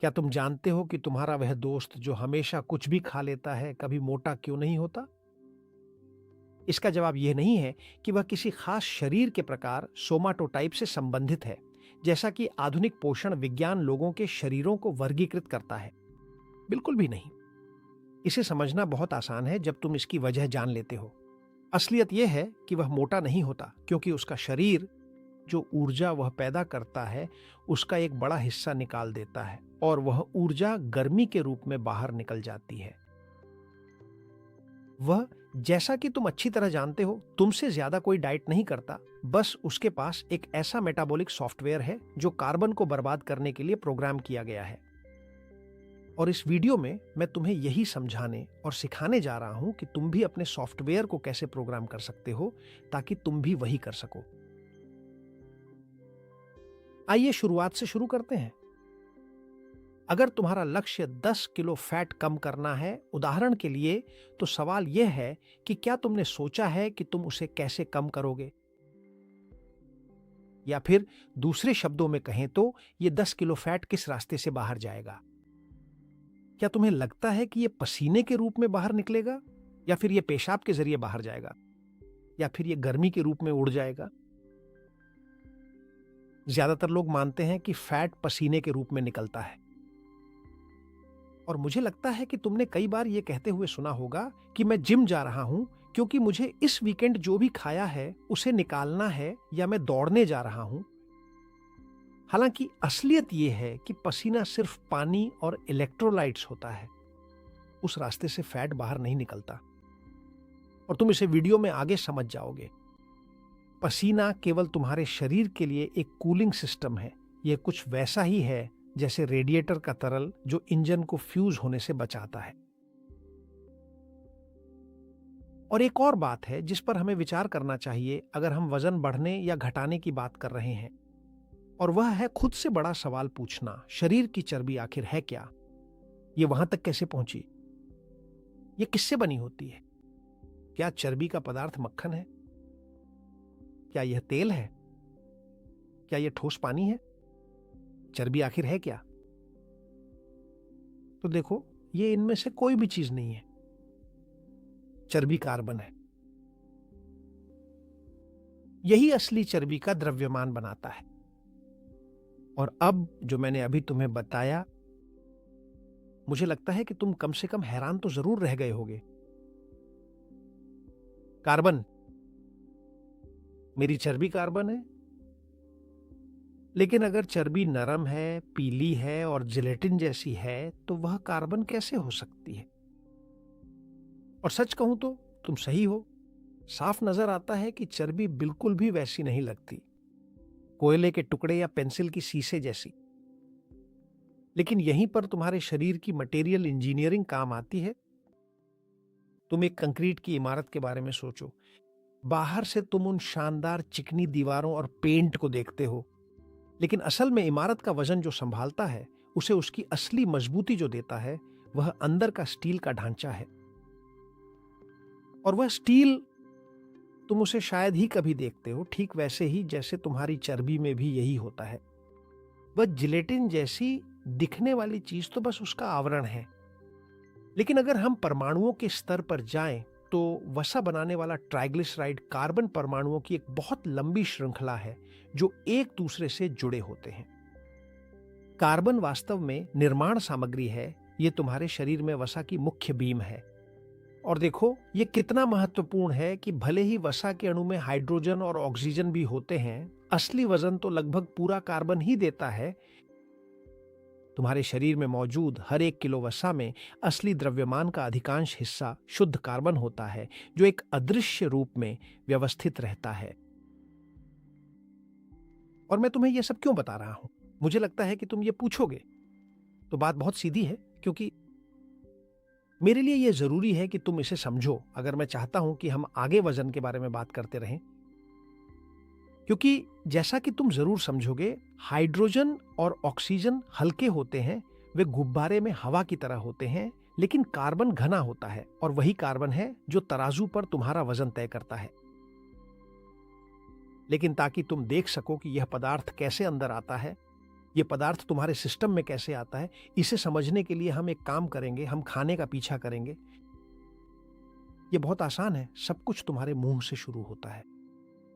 क्या तुम जानते हो कि तुम्हारा वह दोस्त जो हमेशा कुछ भी खा लेता है, कभी मोटा क्यों नहीं होता? इसका जवाब यह नहीं है कि वह किसी खास शरीर के प्रकार सोमाटोटाइप से संबंधित है, जैसा कि आधुनिक पोषण विज्ञान लोगों के शरीरों को वर्गीकृत करता है। बिल्कुल भी नहीं। इसे समझना बहुत आसान है जब तुम इसकी वजह जान लेते हो। असलियत यह है कि वह मोटा नहीं होता क्योंकि उसका शरीर जो ऊर्जा वह पैदा करता है उसका एक बड़ा हिस्सा निकाल देता है और वह ऊर्जा गर्मी के रूप में बाहर निकल जाती है। वह, जैसा कि तुम अच्छी तरह जानते हो, तुमसे ज्यादा कोई डाइट नहीं करता। बस उसके पास एक ऐसा मेटाबॉलिक सॉफ्टवेयर है जो कार्बन को बर्बाद करने के लिए प्रोग्राम किया गया है। और इस वीडियो में मैं तुम्हें यही समझाने और सिखाने जा रहा हूं कि तुम भी अपने सॉफ्टवेयर को कैसे प्रोग्राम कर सकते हो ताकि तुम भी वही कर सको। आइए शुरुआत से शुरू करते हैं। अगर तुम्हारा लक्ष्य 10 किलो फैट कम करना है, उदाहरण के लिए, तो सवाल यह है कि क्या तुमने सोचा है कि तुम उसे कैसे कम करोगे? या फिर दूसरे शब्दों में कहें तो यह 10 किलो फैट किस रास्ते से बाहर जाएगा? क्या तुम्हें लगता है कि यह पसीने के रूप में बाहर निकलेगा, या फिर यह पेशाब के जरिए बाहर जाएगा, या फिर यह गर्मी के रूप में उड़ जाएगा? ज्यादातर लोग मानते हैं कि फैट पसीने के रूप में निकलता है। और मुझे लगता है कि तुमने कई बार यह कहते हुए सुना होगा कि मैं जिम जा रहा हूं क्योंकि मुझे इस वीकेंड जो भी खाया है उसे निकालना है, या मैं दौड़ने जा रहा हूं। हालांकि असलियत यह है कि पसीना सिर्फ पानी और इलेक्ट्रोलाइट्स होता है। उस रास्ते से फैट बाहर नहीं निकलता। और तुम इसे वीडियो में आगे समझ जाओगे। पसीना केवल तुम्हारे शरीर के लिए एक कूलिंग सिस्टम है। यह कुछ वैसा ही है जैसे रेडिएटर का तरल जो इंजन को फ्यूज होने से बचाता है। और एक और बात है जिस पर हमें विचार करना चाहिए अगर हम वजन बढ़ने या घटाने की बात कर रहे हैं, और वह है खुद से बड़ा सवाल पूछना, शरीर की चर्बी आखिर है क्या? ये वहां तक कैसे पहुंची? ये किससे बनी होती है? क्या चर्बी का पदार्थ मक्खन है? क्या यह तेल है? क्या यह ठोस पानी है? चर्बी आखिर है क्या? तो देखो, ये इनमें से कोई भी चीज नहीं है। चर्बी कार्बन है। यही असली चर्बी का द्रव्यमान बनाता है। और अब जो मैंने अभी तुम्हें बताया, मुझे लगता है कि तुम कम से कम हैरान तो जरूर रह गए होगे। कार्बन, मेरी चर्बी कार्बन है। लेकिन अगर चर्बी नरम है, पीली है और जिलेटिन जैसी है, तो वह कार्बन कैसे हो सकती है? और सच कहूं तो तुम सही हो। साफ नजर आता है कि चर्बी बिल्कुल भी वैसी नहीं लगती, कोयले के टुकड़े या पेंसिल की शीशे जैसी। लेकिन यहीं पर तुम्हारे शरीर की मटेरियल इंजीनियरिंग काम आती है। तुम एक कंक्रीट की इमारत के बारे में सोचो। बाहर से तुम उन शानदार चिकनी दीवारों और पेंट को देखते हो, लेकिन असल में इमारत का वजन जो संभालता है, उसे उसकी असली मजबूती जो देता है, वह अंदर का स्टील का ढांचा है। और वह स्टील, तुम उसे शायद ही कभी देखते हो, ठीक वैसे ही जैसे तुम्हारी चर्बी में भी यही होता है। वह जिलेटिन जैसी दिखने वाली चीज तो बस उसका आवरण है। लेकिन अगर हम परमाणुओं के स्तर पर जाएं, तो वसा बनाने वाला ट्राइग्लिसराइड कार्बन परमाणुओं की एक बहुत लंबी श्रृंखला है जो एक दूसरे से जुड़े होते हैं। कार्बन वास्तव में निर्माण सामग्री है। यह तुम्हारे शरीर में वसा की मुख्य बीम है। और देखो, यह कितना महत्वपूर्ण है कि भले ही वसा के अणु में हाइड्रोजन और ऑक्सीजन भी होते हैं, असली वजन तो लगभग पूरा कार्बन ही देता है। तुम्हारे शरीर में मौजूद हर 1 किलो वसा में असली द्रव्यमान का अधिकांश हिस्सा शुद्ध कार्बन होता है, जो एक अदृश्य रूप में व्यवस्थित रहता है। और मैं तुम्हें यह सब क्यों बता रहा हूं? मुझे लगता है कि तुम ये पूछोगे। तो बात बहुत सीधी है, क्योंकि मेरे लिए यह जरूरी है कि तुम इसे समझो अगर मैं चाहता हूं कि हम आगे वजन के बारे में बात करते रहें। क्योंकि जैसा कि तुम जरूर समझोगे, हाइड्रोजन और ऑक्सीजन हल्के होते हैं, वे गुब्बारे में हवा की तरह होते हैं, लेकिन कार्बन घना होता है, और वही कार्बन है जो तराजू पर तुम्हारा वजन तय करता है। लेकिन ताकि तुम देख सको कि यह पदार्थ कैसे अंदर आता है, ये पदार्थ तुम्हारे सिस्टम में कैसे आता है, इसे समझने के लिए हम एक काम करेंगे, हम खाने का पीछा करेंगे। ये बहुत आसान है, सब कुछ तुम्हारे मुंह से शुरू होता है।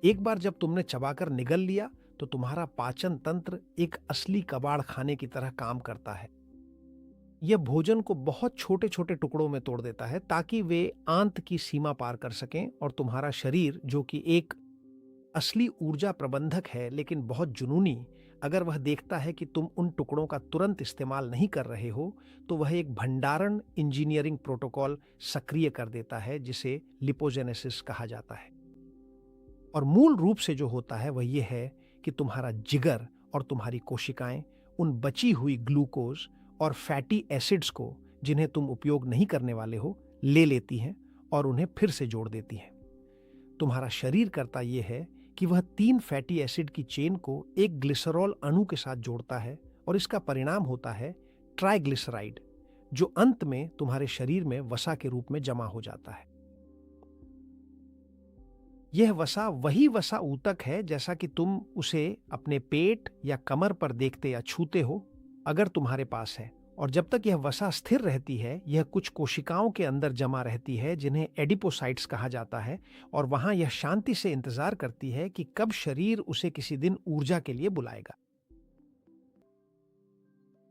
एक बार जब तुमने चबाकर निगल लिया तो तुम्हारा पाचन तंत्र एक असली कबाड़ खाने की तरह काम करता है। यह भोजन को बहुत छोटे छोटे टुकड़ों में तोड़ देता है ताकि वे आंत की सीमा पार कर सकें, और तुम्हारा शरीर, जो कि एक असली ऊर्जा प्रबंधक है लेकिन बहुत जुनूनी, अगर वह देखता है कि तुम उन टुकड़ों का तुरंत इस्तेमाल नहीं कर रहे हो तो वह एक भंडारण इंजीनियरिंग प्रोटोकॉल सक्रिय कर देता है जिसे लिपोजेनेसिस कहा जाता है। और मूल रूप से जो होता है वह यह है कि तुम्हारा जिगर और तुम्हारी कोशिकाएं उन बची हुई ग्लूकोज और फैटी एसिड्स को, जिन्हें तुम उपयोग नहीं करने वाले हो, ले लेती हैं और उन्हें फिर से जोड़ देती हैं। तुम्हारा शरीर करता यह है कि वह 3 फैटी एसिड की चेन को एक ग्लिसरॉल अणु के साथ जोड़ता है, और इसका परिणाम होता है ट्राइग्लिसराइड, जो अंत में तुम्हारे शरीर में वसा के रूप में जमा हो जाता है। यह वसा वही वसा ऊतक है जैसा कि तुम उसे अपने पेट या कमर पर देखते या छूते हो, अगर तुम्हारे पास है। और जब तक यह वसा स्थिर रहती है, यह कुछ कोशिकाओं के अंदर जमा रहती है जिन्हें एडिपोसाइट्स कहा जाता है, और वहां यह शांति से इंतजार करती है कि कब शरीर उसे किसी दिन ऊर्जा के लिए बुलाएगा।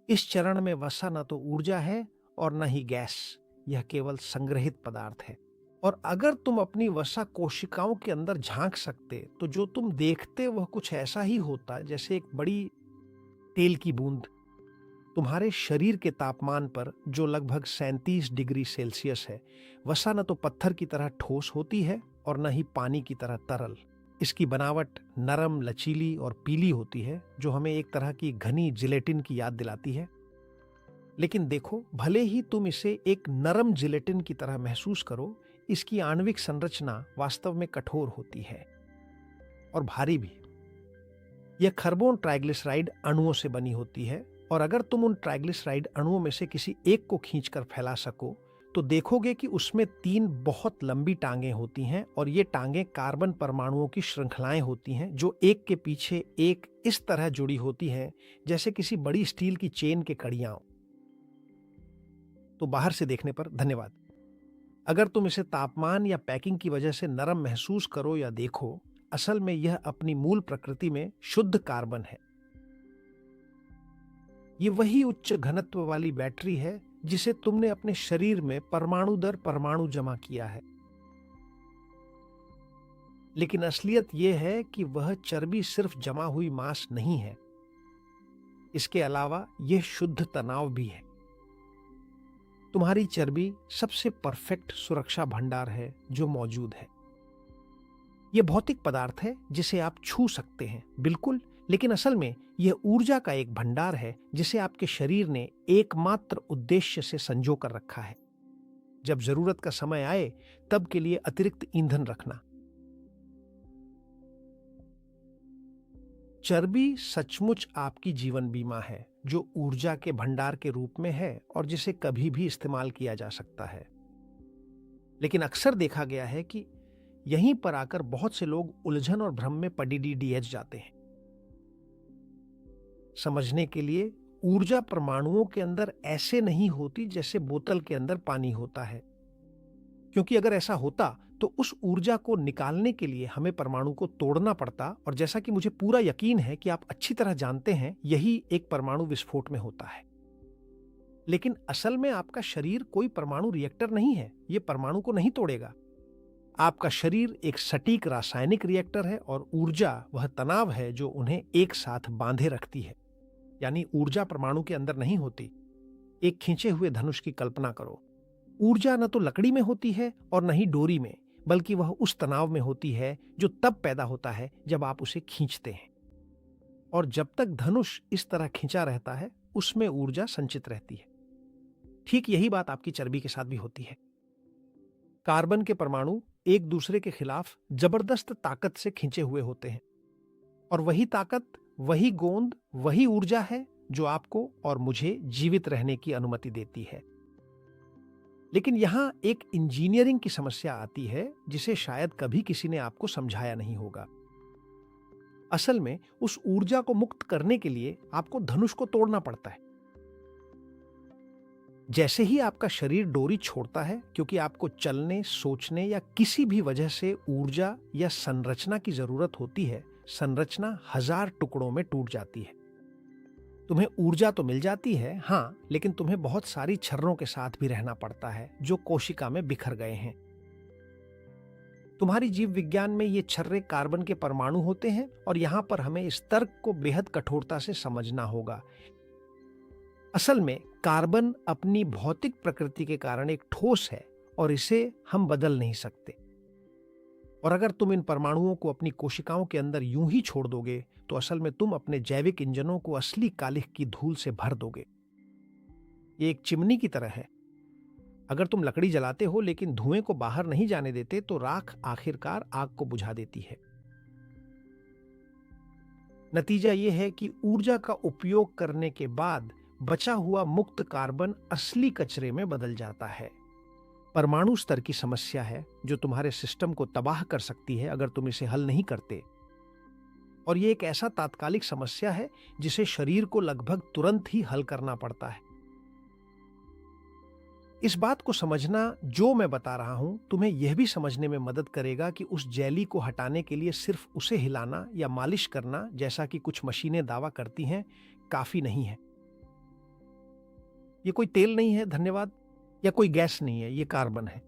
इस चरण में वसा न तो ऊर्जा है और न ही गैस, यह केवल संग्रहित पदार्थ है। और अगर तुम अपनी वसा कोशिकाओं के अंदर झांक सकते तो जो तुम देखते वह कुछ ऐसा ही होता जैसे एक बड़ी तेल की बूंद तुम्हारे शरीर के तापमान पर, जो लगभग 37 डिग्री सेल्सियस है। वसा न तो पत्थर की तरह ठोस होती है और न ही पानी की तरह तरल। इसकी बनावट नरम, लचीली और पीली होती है, जो हमें एक तरह की घनी जिलेटिन की याद दिलाती है। लेकिन देखो, भले ही तुम इसे एक नरम जिलेटिन की तरह महसूस करो, इसकी आणविक संरचना वास्तव में कठोर होती है और भारी भी। यह खरबों ट्राइग्लिसराइड अणुओं से बनी होती है, और अगर तुम उन ट्राइग्लिसराइड अणुओं में से किसी एक को खींचकर फैला सको तो देखोगे कि उसमें 3 बहुत लंबी टांगें होती हैं, और ये टांगें कार्बन परमाणुओं की श्रृंखलाएं होती हैं जो एक के पीछे एक इस तरह जुड़ी होती हैं जैसे किसी बड़ी स्टील की चेन के कड़ियां। तो बाहर से देखने पर धन्यवाद। अगर तुम इसे तापमान या पैकिंग की वजह से नरम महसूस करो या देखो, असल में यह अपनी मूल प्रकृति में शुद्ध कार्बन है। ये वही उच्च घनत्व वाली बैटरी है जिसे तुमने अपने शरीर में परमाणु दर परमाणु जमा किया है। लेकिन असलियत यह है कि वह चर्बी सिर्फ जमा हुई मांस नहीं है। इसके अलावा यह शुद्ध तनाव भी है। तुम्हारी चर्बी सबसे परफेक्ट सुरक्षा भंडार है जो मौजूद है। यह भौतिक पदार्थ है जिसे आप छू सकते हैं, बिल्कुल, लेकिन असल में यह ऊर्जा का एक भंडार है जिसे आपके शरीर ने एकमात्र उद्देश्य से संजो कर रखा है। जब जरूरत का समय आए तब के लिए अतिरिक्त ईंधन रखना। चर्बी सचमुच आपकी जीवन बीमा है, जो ऊर्जा के भंडार के रूप में है और जिसे कभी भी इस्तेमाल किया जा सकता है। लेकिन अक्सर देखा गया है कि यहीं पर आकर बहुत से लोग उलझन और भ्रम में पड़ीडीएच जाते हैं। समझने के लिए, ऊर्जा परमाणुओं के अंदर ऐसे नहीं होती जैसे बोतल के अंदर पानी होता है, क्योंकि अगर ऐसा होता तो उस ऊर्जा को निकालने के लिए हमें परमाणु को तोड़ना पड़ता, और जैसा कि मुझे पूरा यकीन है कि आप अच्छी तरह जानते हैं, यही एक परमाणु विस्फोट में होता है। लेकिन असल में आपका शरीर कोई परमाणु रिएक्टर नहीं है, यह परमाणु को नहीं तोड़ेगा। आपका शरीर एक सटीक रासायनिक रिएक्टर है, और ऊर्जा वह तनाव है जो उन्हें एक साथ बांधे रखती है। यानी ऊर्जा परमाणु के अंदर नहीं होती। एक खींचे हुए धनुष की कल्पना करो। ऊर्जा न तो लकड़ी में होती है और न ही डोरी में, बल्कि वह उस तनाव में होती है जो तब पैदा होता है जब आप उसे खींचते हैं। और जब तक धनुष इस तरह खींचा रहता है, उसमें ऊर्जा संचित रहती है। ठीक यही बात आपकी चर्बी के साथ भी होती है। कार्बन के परमाणु एक दूसरे के खिलाफ जबरदस्त ताकत से खींचे हुए होते हैं, और वही ताकत, वही गोंद, वही ऊर्जा है जो आपको और मुझे जीवित रहने की अनुमति देती है। लेकिन यहां एक इंजीनियरिंग की समस्या आती है जिसे शायद कभी किसी ने आपको समझाया नहीं होगा। असल में उस ऊर्जा को मुक्त करने के लिए आपको धनुष को तोड़ना पड़ता है। जैसे ही आपका शरीर डोरी छोड़ता है, क्योंकि आपको चलने, सोचने या किसी भी वजह से ऊर्जा या संरचना की जरूरत होती है, संरचना 1000 टुकड़ों में टूट जाती है। तुम्हें ऊर्जा तो मिल जाती है, हाँ, लेकिन तुम्हें बहुत सारी छर्रों के साथ भी रहना पड़ता है जो कोशिका में बिखर गए हैं। तुम्हारी जीव विज्ञान में ये छर्रे कार्बन के परमाणु होते हैं और यहां पर हमें इस तर्क को बेहद कठोरता से समझना होगा। असल में कार्बन अपनी भौतिक प्रकृति के कारण एक ठोस है और इसे हम बदल नहीं सकते। और अगर तुम इन परमाणुओं को अपनी कोशिकाओं के अंदर यूं ही छोड़ दोगे तो असल में तुम अपने जैविक इंजनों को असली कालिख की धूल से भर दोगे। ये एक चिमनी की तरह है। अगर तुम लकड़ी जलाते हो लेकिन धुएं को बाहर नहीं जाने देते तो राख आखिरकार आग को बुझा देती है। नतीजा यह है कि ऊर्जा का उपयोग करने के बाद बचा हुआ मुक्त कार्बन असली कचरे में बदल जाता है। परमाणु स्तर की समस्या है जो तुम्हारे सिस्टम को तबाह कर सकती है अगर तुम इसे हल नहीं करते। और यह एक ऐसा तात्कालिक समस्या है जिसे शरीर को लगभग तुरंत ही हल करना पड़ता है। इस बात को समझना जो मैं बता रहा हूं तुम्हें यह भी समझने में मदद करेगा कि उस जेली को हटाने के लिए सिर्फ उसे हिलाना या मालिश करना, जैसा कि कुछ मशीनें दावा करती हैं, काफी नहीं है। ये कोई तेल नहीं है, धन्यवाद, या कोई गैस नहीं है, ये कार्बन है।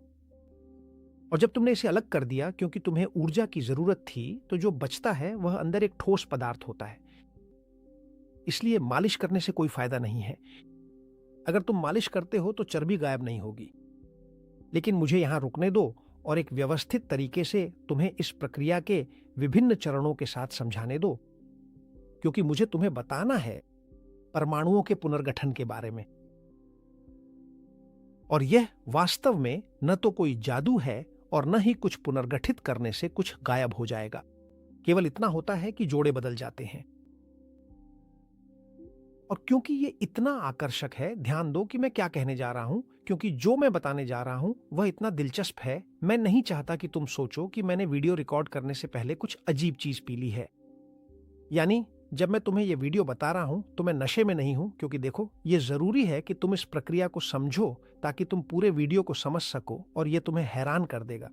और जब तुमने इसे अलग कर दिया क्योंकि तुम्हें ऊर्जा की जरूरत थी, तो जो बचता है वह अंदर एक ठोस पदार्थ होता है। इसलिए मालिश करने से कोई फायदा नहीं है। अगर तुम मालिश करते हो तो चर्बी गायब नहीं होगी। लेकिन मुझे यहां रुकने दो और एक व्यवस्थित तरीके से तुम्हें इस प्रक्रिया के विभिन्न चरणों के साथ समझाने दो, क्योंकि मुझे तुम्हें बताना है परमाणुओं के पुनर्गठन के बारे में। और यह वास्तव में न तो कोई जादू है और न ही कुछ पुनर्गठित करने से कुछ गायब हो जाएगा। केवल इतना होता है कि जोड़े बदल जाते हैं। और क्योंकि ये इतना आकर्षक है, ध्यान दो कि मैं क्या कहने जा रहा हूं, क्योंकि जो मैं बताने जा रहा हूं वह इतना दिलचस्प है। मैं नहीं चाहता कि तुम सोचो कि मैंने वीडियो रिकॉर्ड करने से पहले कुछ अजीब चीज पी ली है। यानी जब मैं तुम्हें यह वीडियो बता रहा हूं तो मैं नशे में नहीं हूं, क्योंकि देखो, यह जरूरी है कि तुम इस प्रक्रिया को समझो ताकि तुम पूरे वीडियो को समझ सको, और यह तुम्हें हैरान कर देगा।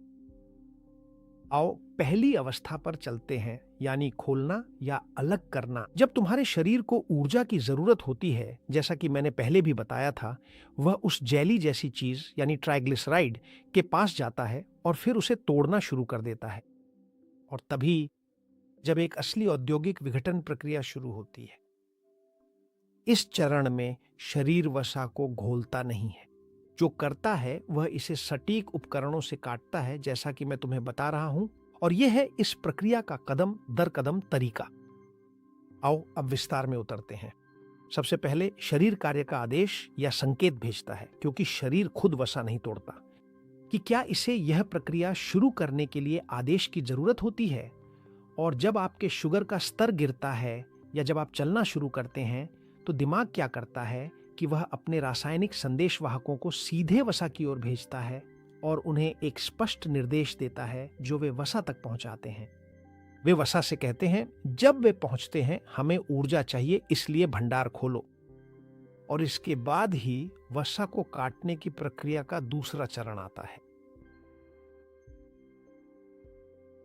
आओ पहली अवस्था पर चलते हैं, यानी खोलना या अलग करना। जब तुम्हारे शरीर को ऊर्जा की जरूरत होती है, जैसा कि मैंने पहले भी बताया था, वह उस जेली जैसी चीज यानी ट्राइग्लिसराइड के पास जाता है और फिर उसे तोड़ना शुरू कर देता है। और तभी जब एक असली औद्योगिक विघटन प्रक्रिया शुरू होती है। इस चरण में शरीर वसा को घोलता नहीं है। जो करता है वह इसे सटीक उपकरणों से काटता है, जैसा कि मैं तुम्हें बता रहा हूं, और यह है इस प्रक्रिया का कदम दर कदम तरीका। आओ अब विस्तार में उतरते हैं। सबसे पहले शरीर कार्य का आदेश या संकेत भेजता है, क्योंकि शरीर खुद वसा नहीं तोड़ता, कि क्या इसे यह प्रक्रिया शुरू करने के लिए आदेश की जरूरत होती है। और जब आपके शुगर का स्तर गिरता है या जब आप चलना शुरू करते हैं तो दिमाग क्या करता है कि वह अपने रासायनिक संदेशवाहकों को सीधे वसा की ओर भेजता है और उन्हें एक स्पष्ट निर्देश देता है जो वे वसा तक पहुंचाते हैं। वे वसा से कहते हैं, जब वे पहुंचते हैं, हमें ऊर्जा चाहिए, इसलिए भंडार खोलो। और इसके बाद ही वसा को काटने की प्रक्रिया का दूसरा चरण आता है।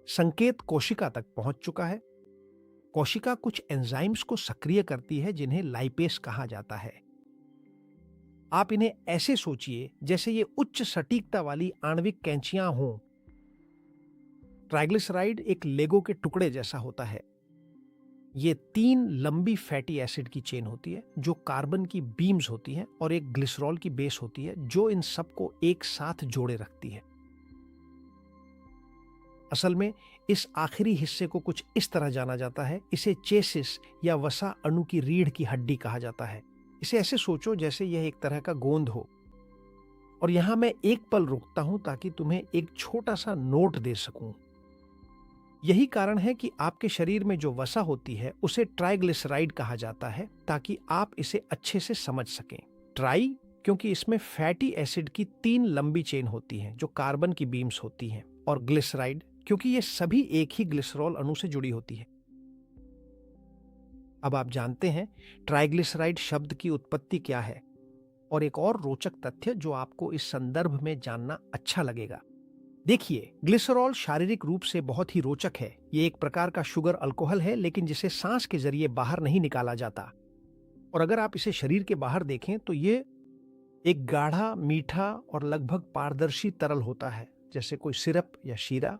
संकेत कोशिका तक पहुंच चुका है। कोशिका कुछ एंजाइम्स को सक्रिय करती है जिन्हें लाइपेस कहा जाता है। आप इन्हें ऐसे सोचिए जैसे ये उच्च सटीकता वाली आणविक कैंचियां हों। ट्राइग्लिसराइड एक लेगो के टुकड़े जैसा होता है। ये 3 लंबी फैटी एसिड की चेन होती है जो कार्बन की बीम्स होती हैं, और एक ग्लिसरॉल की बेस होती है जो इन सबको एक साथ जोड़े रखती है। असल में इस आखिरी हिस्से को कुछ इस तरह जाना जाता है। इसे चेसिस या वसा अणु की रीढ़ की हड्डी कहा जाता है। इसे ऐसे सोचो जैसे यह एक तरह का गोंद हो। और यहां मैं एक पल रुकता हूं ताकि तुम्हें एक छोटा सा नोट दे सकूं। यही कारण है कि आपके शरीर में जो वसा होती है उसे ट्राइग्लिसराइड कहा जाता है, ताकि आप इसे अच्छे से समझ सकें। ट्राई क्योंकि इसमें फैटी एसिड की 3 लंबी चेन होती हैं जो कार्बन की बीम्स होती हैं, और ग्लिसराइड क्योंकि ये सभी एक ही ग्लिसरॉल अणु से जुड़ी होती है। अब आप जानते हैं ट्राइग्लिसराइड शब्द की उत्पत्ति क्या है, और एक और रोचक तथ्य जो आपको इस संदर्भ में जानना अच्छा लगेगा। देखिए, ग्लिसरॉल शारीरिक रूप से बहुत ही रोचक है। ये एक प्रकार का शुगर अल्कोहल है, लेकिन जिसे सांस के जरिए बाहर नहीं निकाला जाता। और अगर आप इसे शरीर के बाहर देखें तो ये एक गाढ़ा, मीठा और लगभग पारदर्शी तरल होता है, जैसे कोई सिरप या शीरा।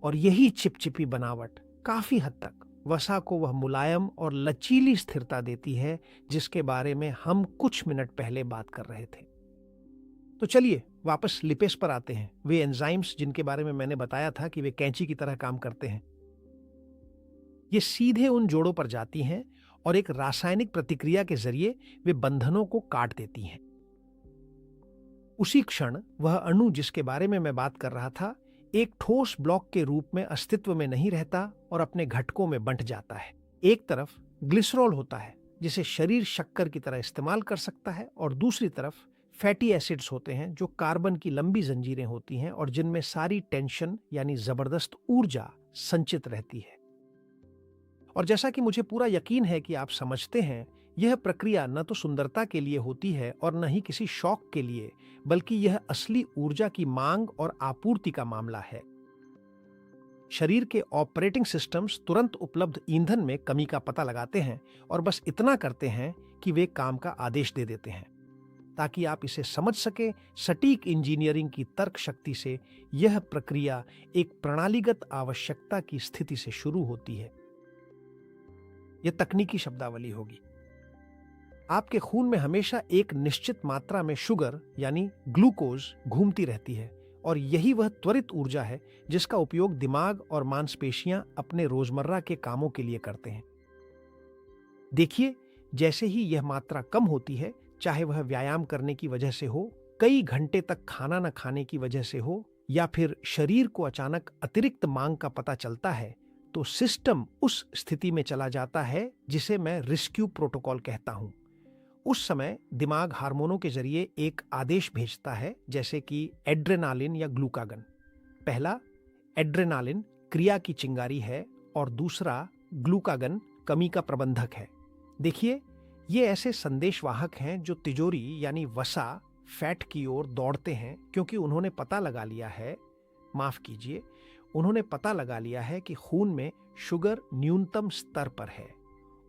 और यही चिपचिपी बनावट काफी हद तक वसा को वह मुलायम और लचीली स्थिरता देती है जिसके बारे में हम कुछ मिनट पहले बात कर रहे थे। तो चलिए वापस लिपेस पर आते हैं, वे एंजाइम्स जिनके बारे में मैंने बताया था कि वे कैंची की तरह काम करते हैं। ये सीधे उन जोड़ों पर जाती हैं और एक रासायनिक प्रतिक्रिया के जरिए वे बंधनों को काट देती हैं। उसी क्षण वह अणु जिसके बारे में मैं बात कर रहा था एक ठोस ब्लॉक के रूप में अस्तित्व में नहीं रहता और अपने घटकों में बंट जाता है। एक तरफ ग्लिसरॉल होता है जिसे शरीर शक्कर की तरह इस्तेमाल कर सकता है, और दूसरी तरफ फैटी एसिड्स होते हैं जो कार्बन की लंबी जंजीरें होती हैं और जिनमें सारी टेंशन यानी जबरदस्त ऊर्जा संचित रहती है। और जैसा कि मुझे पूरा यकीन है कि आप समझते हैं, यह प्रक्रिया न तो सुंदरता के लिए होती है और न ही किसी शौक के लिए, बल्कि यह असली ऊर्जा की मांग और आपूर्ति का मामला है। शरीर के ऑपरेटिंग सिस्टम्स तुरंत उपलब्ध ईंधन में कमी का पता लगाते हैं और बस इतना करते हैं कि वे काम का आदेश दे देते हैं। ताकि आप इसे समझ सके, सटीक इंजीनियरिंग की तर्क शक्ति से यह प्रक्रिया एक प्रणालीगत आवश्यकता की स्थिति से शुरू होती है। यह तकनीकी शब्दावली होगी। आपके खून में हमेशा एक निश्चित मात्रा में शुगर यानी ग्लूकोज घूमती रहती है, और यही वह त्वरित ऊर्जा है जिसका उपयोग दिमाग और मांसपेशियां अपने रोजमर्रा के कामों के लिए करते हैं। देखिए, जैसे ही यह मात्रा कम होती है, चाहे वह व्यायाम करने की वजह से हो, कई घंटे तक खाना न खाने की वजह से हो, या फिर शरीर को अचानक अतिरिक्त मांग का पता चलता है, तो सिस्टम उस स्थिति में चला जाता है जिसे मैं रेस्क्यू प्रोटोकॉल कहता हूं। उस समय दिमाग हार्मोनों के जरिए एक आदेश भेजता है, जैसे कि एड्रेनालिन या ग्लूकागन। पहला एड्रेनालिन क्रिया की चिंगारी है और दूसरा ग्लूकागन कमी का प्रबंधक है। देखिए, ये ऐसे संदेशवाहक हैं जो तिजोरी यानी वसा फैट की ओर दौड़ते हैं, क्योंकि उन्होंने पता लगा लिया है कि खून में शुगर न्यूनतम स्तर पर है,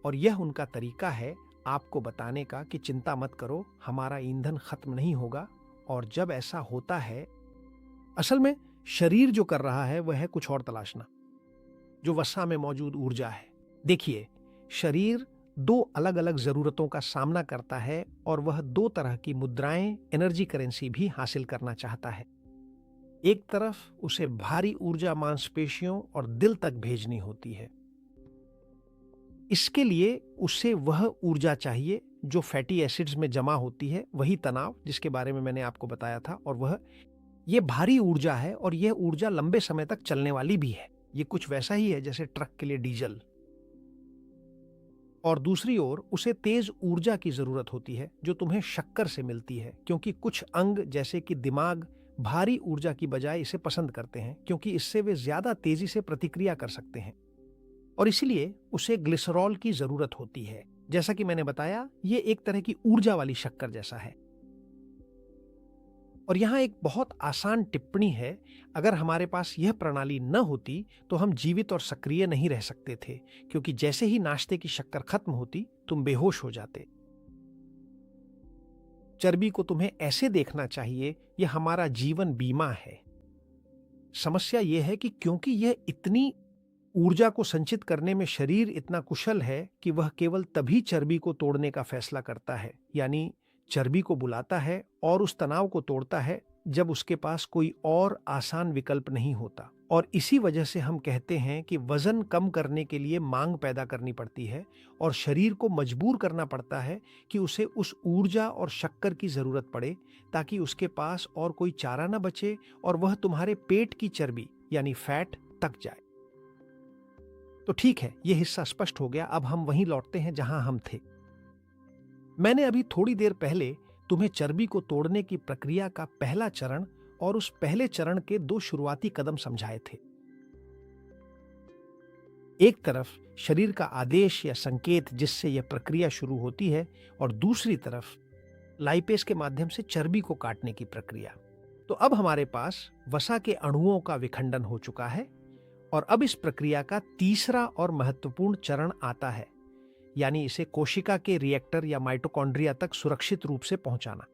और यह उनका तरीका है आपको बताने का कि चिंता मत करो, हमारा ईंधन खत्म नहीं होगा। और जब ऐसा होता है, असल में शरीर जो कर रहा है वह है कुछ और तलाशना, जो वसा में मौजूद ऊर्जा है। देखिए, शरीर दो अलग अलग जरूरतों का सामना करता है और वह दो तरह की मुद्राएं, एनर्जी करेंसी भी हासिल करना चाहता है। एक तरफ उसे भारी ऊर्जा मांसपेशियों और दिल तक भेजनी होती है। इसके लिए उसे वह ऊर्जा चाहिए जो फैटी एसिड्स में जमा होती है, वही तनाव जिसके बारे में मैंने आपको बताया था, और ये भारी ऊर्जा है, और यह ऊर्जा लंबे समय तक चलने वाली भी है। ये कुछ वैसा ही है जैसे ट्रक के लिए डीजल। और दूसरी ओर उसे तेज ऊर्जा की जरूरत होती है जो तुम्हें शक्कर से मिलती है, क्योंकि कुछ अंग जैसे कि दिमाग भारी ऊर्जा की बजाय इसे पसंद करते हैं, क्योंकि इससे वे ज्यादा तेजी से प्रतिक्रिया कर सकते हैं, और इसीलिए उसे ग्लिसरॉल की जरूरत होती है। जैसा कि मैंने बताया, ये एक तरह की ऊर्जा वाली शक्कर जैसा है। और यहां एक बहुत आसान टिप्पणी है, अगर हमारे पास यह प्रणाली न होती तो हम जीवित और सक्रिय नहीं रह सकते थे, क्योंकि जैसे ही नाश्ते की शक्कर खत्म होती तुम बेहोश हो जाते। चर्बी को तुम्हें ऐसे देखना चाहिए, यह हमारा जीवन बीमा है। समस्या यह है कि क्योंकि यह इतनी ऊर्जा को संचित करने में शरीर इतना कुशल है कि वह केवल तभी चर्बी को तोड़ने का फैसला करता है, यानी चर्बी को बुलाता है और उस तनाव को तोड़ता है जब उसके पास कोई और आसान विकल्प नहीं होता। और इसी वजह से हम कहते हैं कि वजन कम करने के लिए मांग पैदा करनी पड़ती है और शरीर को मजबूर करना पड़ता है कि उसे उस ऊर्जा और शक्कर की जरूरत पड़े, ताकि उसके पास और कोई चारा न बचे और वह तुम्हारे पेट की चर्बी यानी फैट तक जाए। तो ठीक है, यह हिस्सा स्पष्ट हो गया। अब हम वहीं लौटते हैं जहां हम थे। मैंने अभी थोड़ी देर पहले तुम्हें चर्बी को तोड़ने की प्रक्रिया का पहला चरण और उस पहले चरण के दो शुरुआती कदम समझाए थे। एक तरफ शरीर का आदेश या संकेत जिससे यह प्रक्रिया शुरू होती है, और दूसरी तरफ लाइपेज के माध्यम से चर्बी को काटने की प्रक्रिया। तो अब हमारे पास वसा के अणुओं का विखंडन हो चुका है, और अब इस प्रक्रिया का तीसरा और महत्वपूर्ण चरण आता है, यानी इसे कोशिका के रिएक्टर या माइटोकॉन्ड्रिया तक सुरक्षित रूप से पहुंचाना।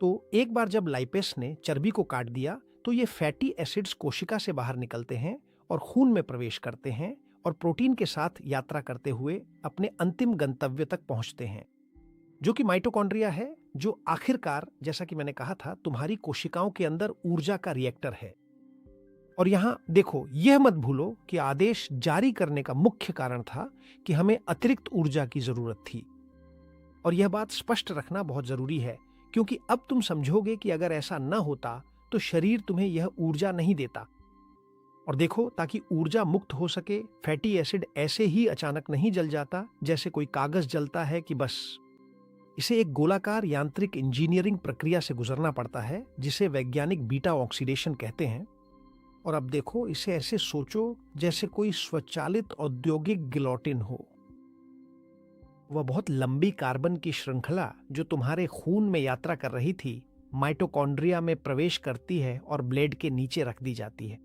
तो एक बार जब लाइपेस ने चर्बी को काट दिया, तो ये फैटी एसिड्स कोशिका से बाहर निकलते हैं और खून में प्रवेश करते हैं, और प्रोटीन के साथ यात्रा करते हुए अपने अंतिम गंतव्य तक पहुंचते हैं, जो कि माइटोकॉन्ड्रिया है, जो आखिरकार, जैसा कि मैंने कहा था, तुम्हारी कोशिकाओं के अंदर ऊर्जा का रिएक्टर है। और यहां देखो, यह मत भूलो कि आदेश जारी करने का मुख्य कारण था कि हमें अतिरिक्त ऊर्जा की जरूरत थी। और यह बात स्पष्ट रखना बहुत जरूरी है, क्योंकि अब तुम समझोगे कि अगर ऐसा न होता तो शरीर तुम्हें यह ऊर्जा नहीं देता। और देखो, ताकि ऊर्जा मुक्त हो सके, फैटी एसिड ऐसे ही अचानक नहीं जल जाता जैसे कोई कागज जलता है कि बस। इसे एक गोलाकार यांत्रिक इंजीनियरिंग प्रक्रिया से गुजरना पड़ता है, जिसे वैज्ञानिक बीटा ऑक्सीडेशन कहते हैं। और अब देखो, इसे ऐसे सोचो जैसे कोई स्वचालित औद्योगिक गिलोटिन हो। वह बहुत लंबी कार्बन की श्रृंखला जो तुम्हारे खून में यात्रा कर रही थी, माइटोकॉन्ड्रिया में प्रवेश करती है और ब्लेड के नीचे रख दी जाती है।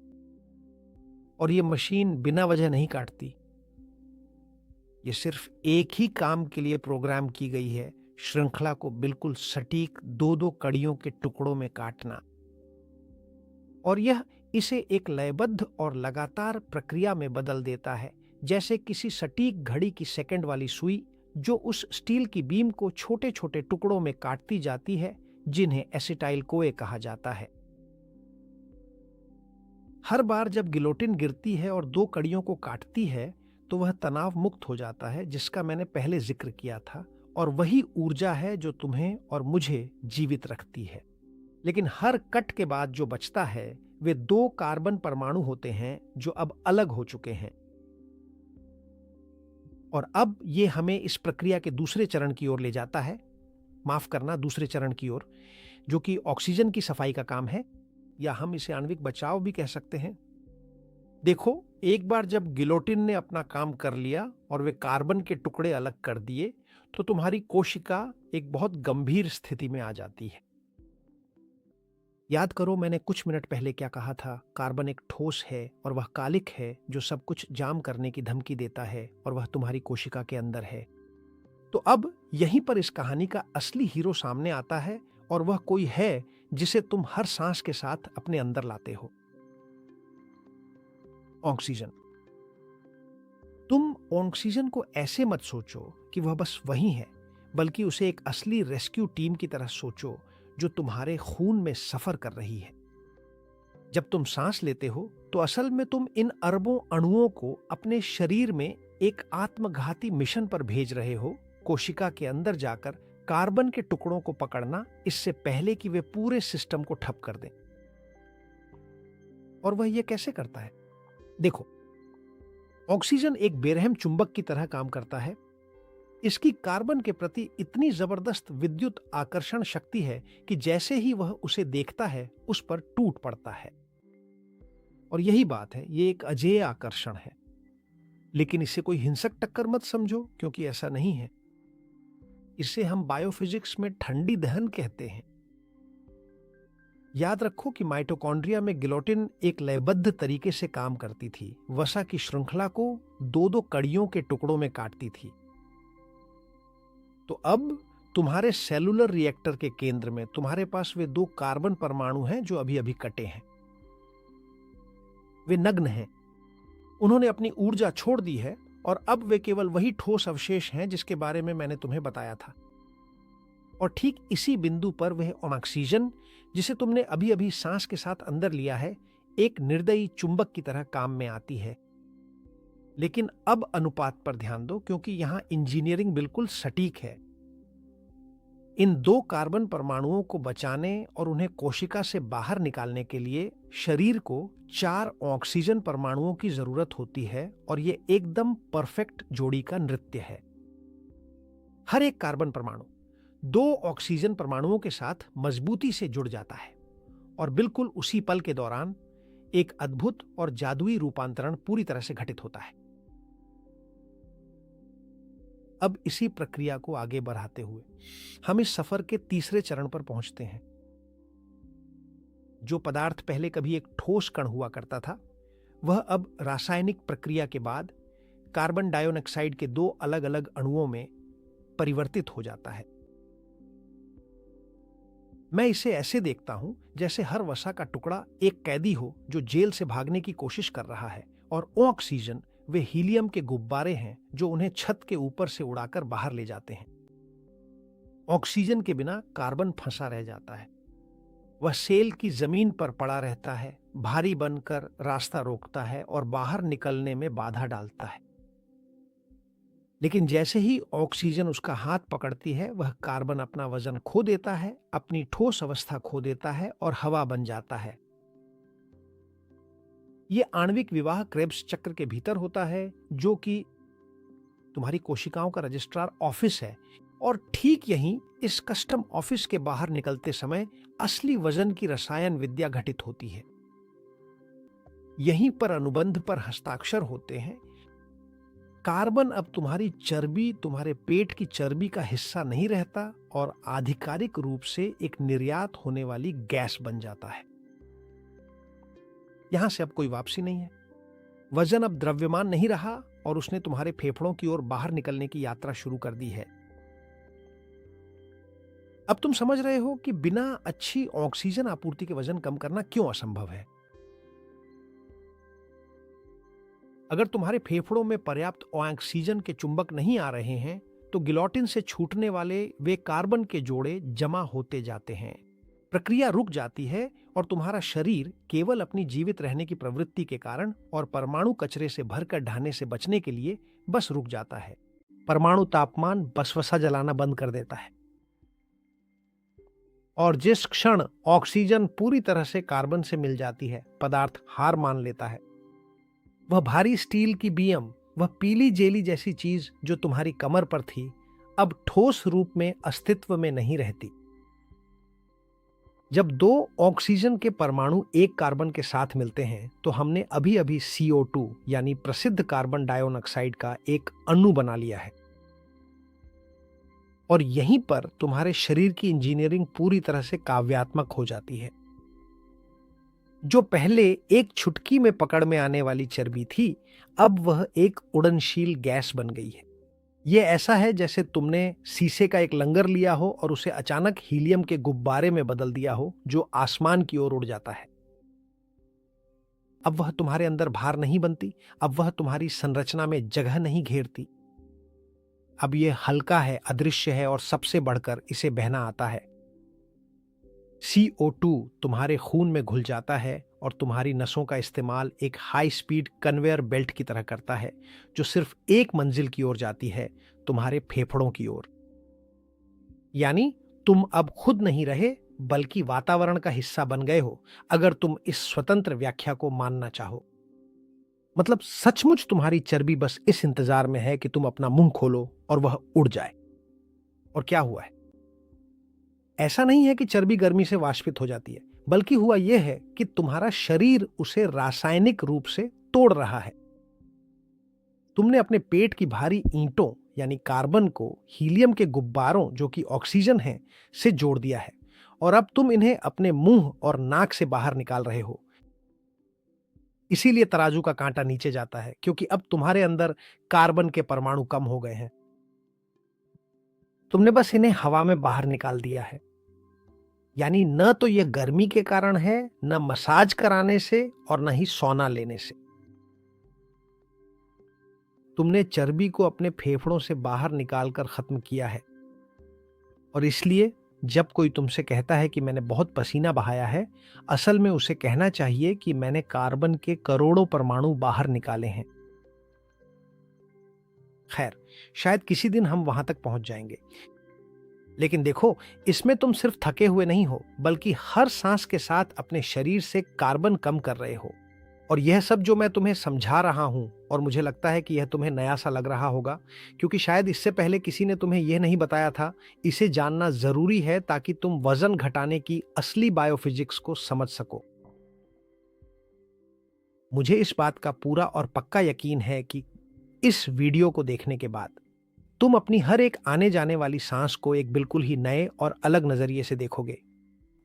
और ये मशीन बिना वजह नहीं काटती। ये सिर्फ एक ही काम के लिए प्रोग्राम की गई है, श्रृंखला को बिल्कुल सटीक दो दो कड़ियों के टुकड़ों में काटना। और यह इसे एक लयबद्ध और लगातार प्रक्रिया में बदल देता है, जैसे किसी सटीक घड़ी की सेकंड वाली सुई जो उस स्टील की बीम को छोटे छोटे टुकड़ों में काटती जाती है, जिन्हें एसिटाइल कोए कहा जाता है। हर बार जब गिलोटिन गिरती है और दो कड़ियों को काटती है, तो वह तनाव मुक्त हो जाता है, जिसका मैंने पहले जिक्र किया था, और वही ऊर्जा है जो तुम्हें और मुझे जीवित रखती है। लेकिन हर कट के बाद जो बचता है, वे दो कार्बन परमाणु होते हैं जो अब अलग हो चुके हैं। और अब ये हमें इस प्रक्रिया के दूसरे चरण की ओर ले जाता है, माफ करना, दूसरे चरण की ओर, जो कि ऑक्सीजन की सफाई का काम है, या हम इसे आणविक बचाव भी कह सकते हैं। देखो, एक बार जब गिलोटिन ने अपना काम कर लिया और वे कार्बन के टुकड़े अलग कर दिए, तो तुम्हारी कोशिका एक बहुत गंभीर स्थिति में आ जाती है। याद करो, मैंने कुछ मिनट पहले क्या कहा था। कार्बन एक ठोस है और वह कालिक है जो सब कुछ जाम करने की धमकी देता है, और वह तुम्हारी कोशिका के अंदर है। तो अब यहीं पर इस कहानी का असली हीरो सामने आता है, और वह कोई है जिसे तुम हर सांस के साथ अपने अंदर लाते हो। ऑक्सीजन। तुम ऑक्सीजन को ऐसे मत सोचो कि वह बस वही है, बल्कि उसे एक असली रेस्क्यू टीम की तरह सोचो जो तुम्हारे खून में सफर कर रही है। जब तुम सांस लेते हो, तो असल में तुम इन अरबों अणुओं को अपने शरीर में एक आत्मघाती मिशन पर भेज रहे हो, कोशिका के अंदर जाकर कार्बन के टुकड़ों को पकड़ना, इससे पहले कि वे पूरे सिस्टम को ठप कर दें। और वह यह कैसे करता है? देखो, ऑक्सीजन एक बेरहम चुंबक की तरह काम करता है। इसकी कार्बन के प्रति इतनी जबरदस्त विद्युत आकर्षण शक्ति है कि जैसे ही वह उसे देखता है, उस पर टूट पड़ता है। और यही बात है, ये एक अजेय आकर्षण है। लेकिन इसे कोई हिंसक टक्कर मत समझो, क्योंकि ऐसा नहीं है। इसे हम बायोफिजिक्स में ठंडी दहन कहते हैं। याद रखो कि माइटोकॉन्ड्रिया में गिलोटिन एक लयबद्ध तरीके से काम करती थी, वसा की श्रृंखला को दो दो कड़ियों के टुकड़ों में काटती थी। तो अब तुम्हारे सेलुलर रिएक्टर के केंद्र में तुम्हारे पास वे दो कार्बन परमाणु हैं जो अभी अभी कटे हैं। वे नग्न हैं, उन्होंने अपनी ऊर्जा छोड़ दी है, और अब वे केवल वही ठोस अवशेष हैं जिसके बारे में मैंने तुम्हें बताया था। और ठीक इसी बिंदु पर वह ऑक्सीजन, जिसे तुमने अभी अभी सांस के साथ अंदर लिया है, एक निर्दयी चुंबक की तरह काम में आती है। लेकिन अब अनुपात पर ध्यान दो, क्योंकि यहां इंजीनियरिंग बिल्कुल सटीक है। इन दो कार्बन परमाणुओं को बचाने और उन्हें कोशिका से बाहर निकालने के लिए शरीर को 4 ऑक्सीजन परमाणुओं की जरूरत होती है, और यह एकदम परफेक्ट जोड़ी का नृत्य है। हर एक कार्बन परमाणु 2 ऑक्सीजन परमाणुओं के साथ मजबूती से जुड़ जाता है, और बिल्कुल उसी पल के दौरान एक अद्भुत और जादुई रूपांतरण पूरी तरह से घटित होता है। अब इसी प्रक्रिया को आगे बढ़ाते हुए हम इस सफर के तीसरे चरण पर पहुंचते हैं। जो पदार्थ पहले कभी एक ठोस कण हुआ करता था, वह अब रासायनिक प्रक्रिया के बाद कार्बन डाइऑक्साइड के दो अलग अलग अणुओं में परिवर्तित हो जाता है। मैं इसे ऐसे देखता हूं जैसे हर वसा का टुकड़ा एक कैदी हो जो जेल से भागने की कोशिश कर रहा है, और ऑक्सीजन वे हीलियम के गुब्बारे हैं जो उन्हें छत के ऊपर से उड़ाकर बाहर ले जाते हैं। ऑक्सीजन के बिना कार्बन फंसा रह जाता है। वह सेल की जमीन पर पड़ा रहता है, भारी बनकर रास्ता रोकता है और बाहर निकलने में बाधा डालता है। लेकिन जैसे ही ऑक्सीजन उसका हाथ पकड़ती है, वह कार्बन अपना वजन खो देता है, अपनी ठोस अवस्था खो देता है और हवा बन जाता है। यह आणविक विवाह क्रेब्स चक्र के भीतर होता है, जो कि तुम्हारी कोशिकाओं का रजिस्ट्रार ऑफिस है। और ठीक यहीं इस कस्टम ऑफिस के बाहर निकलते समय असली वजन की रसायन विद्या घटित होती है। यहीं पर अनुबंध पर हस्ताक्षर होते हैं। कार्बन अब तुम्हारी चर्बी, तुम्हारे पेट की चर्बी का हिस्सा नहीं रहता और आधिकारिक रूप से एक निर्यात होने वाली गैस बन जाता है। यहां से अब कोई वापसी नहीं है। वजन अब द्रव्यमान नहीं रहा और उसने तुम्हारे फेफड़ों की ओर बाहर निकलने की यात्रा शुरू कर दी है। अब तुम समझ रहे हो कि बिना अच्छी ऑक्सीजन आपूर्ति के वजन कम करना क्यों असंभव है। अगर तुम्हारे फेफड़ों में पर्याप्त ऑक्सीजन के चुंबक नहीं आ रहे हैं, तो गिलोटिन से छूटने वाले वे कार्बन के जोड़े जमा होते जाते हैं। प्रक्रिया रुक जाती है और तुम्हारा शरीर केवल अपनी जीवित रहने की प्रवृत्ति के कारण और परमाणु कचरे से भरकर ढाने से बचने के लिए बस रुक जाता है। परमाणु तापमान बसवसा जलाना बंद कर देता है। और जिस क्षण ऑक्सीजन पूरी तरह से कार्बन से मिल जाती है, पदार्थ हार मान लेता है। वह भारी स्टील की बीम, वह पीली जेली जैसी चीज जो तुम्हारी कमर पर थी, अब ठोस रूप में अस्तित्व में नहीं रहती। जब दो ऑक्सीजन के परमाणु एक कार्बन के साथ मिलते हैं, तो हमने अभी अभी CO2 यानी प्रसिद्ध कार्बन डाइऑक्साइड का एक अणु बना लिया है। और यहीं पर तुम्हारे शरीर की इंजीनियरिंग पूरी तरह से काव्यात्मक हो जाती है। जो पहले एक चुटकी में पकड़ में आने वाली चर्बी थी, अब वह एक उड़नशील गैस बन गई है। यह ऐसा है जैसे तुमने शीशे का एक लंगर लिया हो और उसे अचानक हीलियम के गुब्बारे में बदल दिया हो, जो आसमान की ओर उड़ जाता है। अब वह तुम्हारे अंदर भार नहीं बनती, अब वह तुम्हारी संरचना में जगह नहीं घेरती। अब यह हल्का है, अदृश्य है और सबसे बढ़कर इसे बहना आता है। CO2 तुम्हारे खून में घुल जाता है और तुम्हारी नसों का इस्तेमाल एक हाई स्पीड कन्वेयर बेल्ट की तरह करता है, जो सिर्फ एक मंजिल की ओर जाती है, तुम्हारे फेफड़ों की ओर। यानी तुम अब खुद नहीं रहे, बल्कि वातावरण का हिस्सा बन गए हो, अगर तुम इस स्वतंत्र व्याख्या को मानना चाहो। मतलब सचमुच तुम्हारी चर्बी बस इस इंतजार में है कि तुम अपना मुंह खोलो और वह उड़ जाए। और क्या हुआ है? ऐसा नहीं है कि चर्बी गर्मी से वाष्पित हो जाती है, बल्कि हुआ यह है कि तुम्हारा शरीर उसे रासायनिक रूप से तोड़ रहा है। तुमने अपने पेट की भारी ईंटों यानी कार्बन को हीलियम के गुब्बारों, जो कि ऑक्सीजन है, से जोड़ दिया है, और अब तुम इन्हें अपने मुंह और नाक से बाहर निकाल रहे हो। इसीलिए तराजू का कांटा नीचे जाता है, क्योंकि अब तुम्हारे अंदर कार्बन के परमाणु कम हो गए हैं। तुमने बस इन्हें हवा में बाहर निकाल दिया है। यानी न तो यह गर्मी के कारण है, न मसाज कराने से, और न ही सोना लेने से। तुमने चर्बी को अपने फेफड़ों से बाहर निकालकर खत्म किया है। और इसलिए जब कोई तुमसे कहता है कि मैंने बहुत पसीना बहाया है, असल में उसे कहना चाहिए कि मैंने कार्बन के करोड़ों परमाणु बाहर निकाले हैं। खैर, शायद किसी दिन हम वहां तक पहुंच जाएंगे। लेकिन देखो, इसमें तुम सिर्फ थके हुए नहीं हो, बल्कि हर सांस के साथ अपने शरीर से कार्बन कम कर रहे हो। और यह सब जो मैं तुम्हें समझा रहा हूं, और मुझे लगता है कि यह तुम्हें नया सा लग रहा होगा, क्योंकि शायद इससे पहले किसी ने तुम्हें यह नहीं बताया था, इसे जानना जरूरी है ताकि तुम वजन घटाने की असली बायोफिजिक्स को समझ सको। मुझे इस बात का पूरा और पक्का यकीन है कि इस वीडियो को देखने के बाद तुम अपनी हर एक आने जाने वाली सांस को एक बिल्कुल ही नए और अलग नजरिए से देखोगे,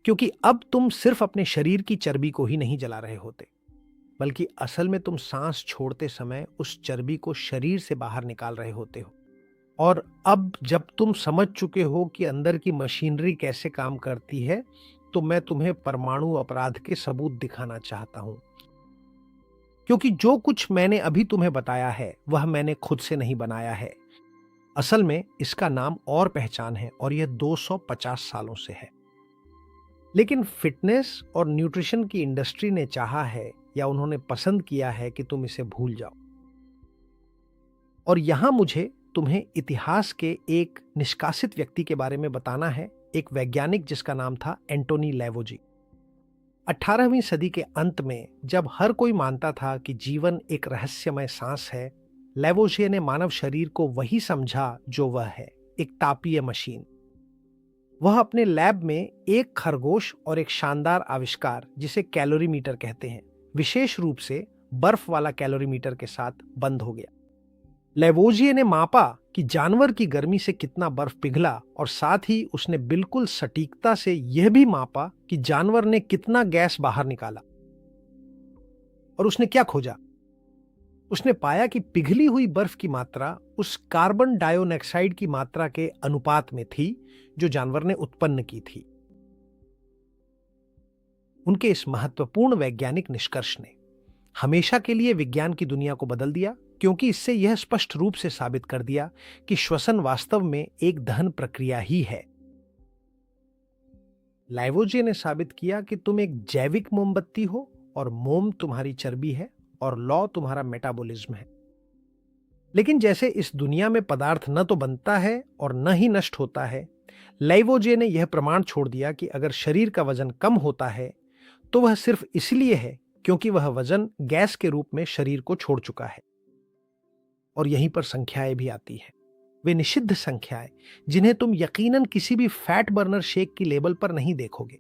क्योंकि अब तुम सिर्फ अपने शरीर की चर्बी को ही नहीं जला रहे होते, बल्कि असल में तुम सांस छोड़ते समय उस चर्बी को शरीर से बाहर निकाल रहे होते हो। और अब जब तुम समझ चुके हो कि अंदर की मशीनरी कैसे काम करती है, तो मैं तुम्हें परमाणु अपराध के सबूत दिखाना चाहता हूं। क्योंकि जो कुछ मैंने अभी तुम्हें बताया है वह मैंने खुद से नहीं बनाया है। असल में इसका नाम और पहचान है, और यह 250 सालों से है। लेकिन फिटनेस और न्यूट्रिशन की इंडस्ट्री ने चाहा है या उन्होंने पसंद किया है कि तुम इसे भूल जाओ। और यहां मुझे तुम्हें इतिहास के एक निष्कासित व्यक्ति के बारे में बताना है, एक वैज्ञानिक जिसका नाम था एंटोनी लैवोजी। 18वीं सदी के अंत में जब हर कोई मानता था कि जीवन एक रहस्यमय सांस है, लैवोजिए ने मानव शरीर को वही समझा जो वह है, एक तापीय मशीन। वह अपने लैब में एक खरगोश और एक शानदार आविष्कार जिसे कैलोरीमीटर कहते हैं, विशेष रूप से बर्फ वाला कैलोरीमीटर के साथ बंद हो गया। लैवोजिए ने मापा कि जानवर की गर्मी से कितना बर्फ पिघला, और साथ ही उसने बिल्कुल सटीकता से यह भी मापा कि जानवर ने कितना गैस बाहर निकाला। और उसने क्या खोजा? उसने पाया कि पिघली हुई बर्फ की मात्रा उस कार्बन डाइऑक्साइड की मात्रा के अनुपात में थी जो जानवर ने उत्पन्न की थी। उनके इस महत्वपूर्ण वैज्ञानिक निष्कर्ष ने हमेशा के लिए विज्ञान की दुनिया को बदल दिया, क्योंकि इससे यह स्पष्ट रूप से साबित कर दिया कि श्वसन वास्तव में एक दहन प्रक्रिया ही है। लैवोजिए ने साबित किया कि तुम एक जैविक मोमबत्ती हो, और मोम तुम्हारी चर्बी है, और लौ तुम्हारा मेटाबॉलिज्म है। लेकिन जैसे इस दुनिया में पदार्थ न तो बनता है और न ही नष्ट होता है, लैवोजिए ने यह प्रमाण छोड़ दिया कि अगर शरीर का वजन कम होता है तो वह सिर्फ इसलिए है क्योंकि वह वजन गैस के रूप में शरीर को छोड़ चुका है। और यहीं पर संख्याएं भी आती हैं, वे निषिद्ध संख्याएं जिन्हें तुम यकीनन किसी भी फैट बर्नर शेक की लेबल पर नहीं देखोगे।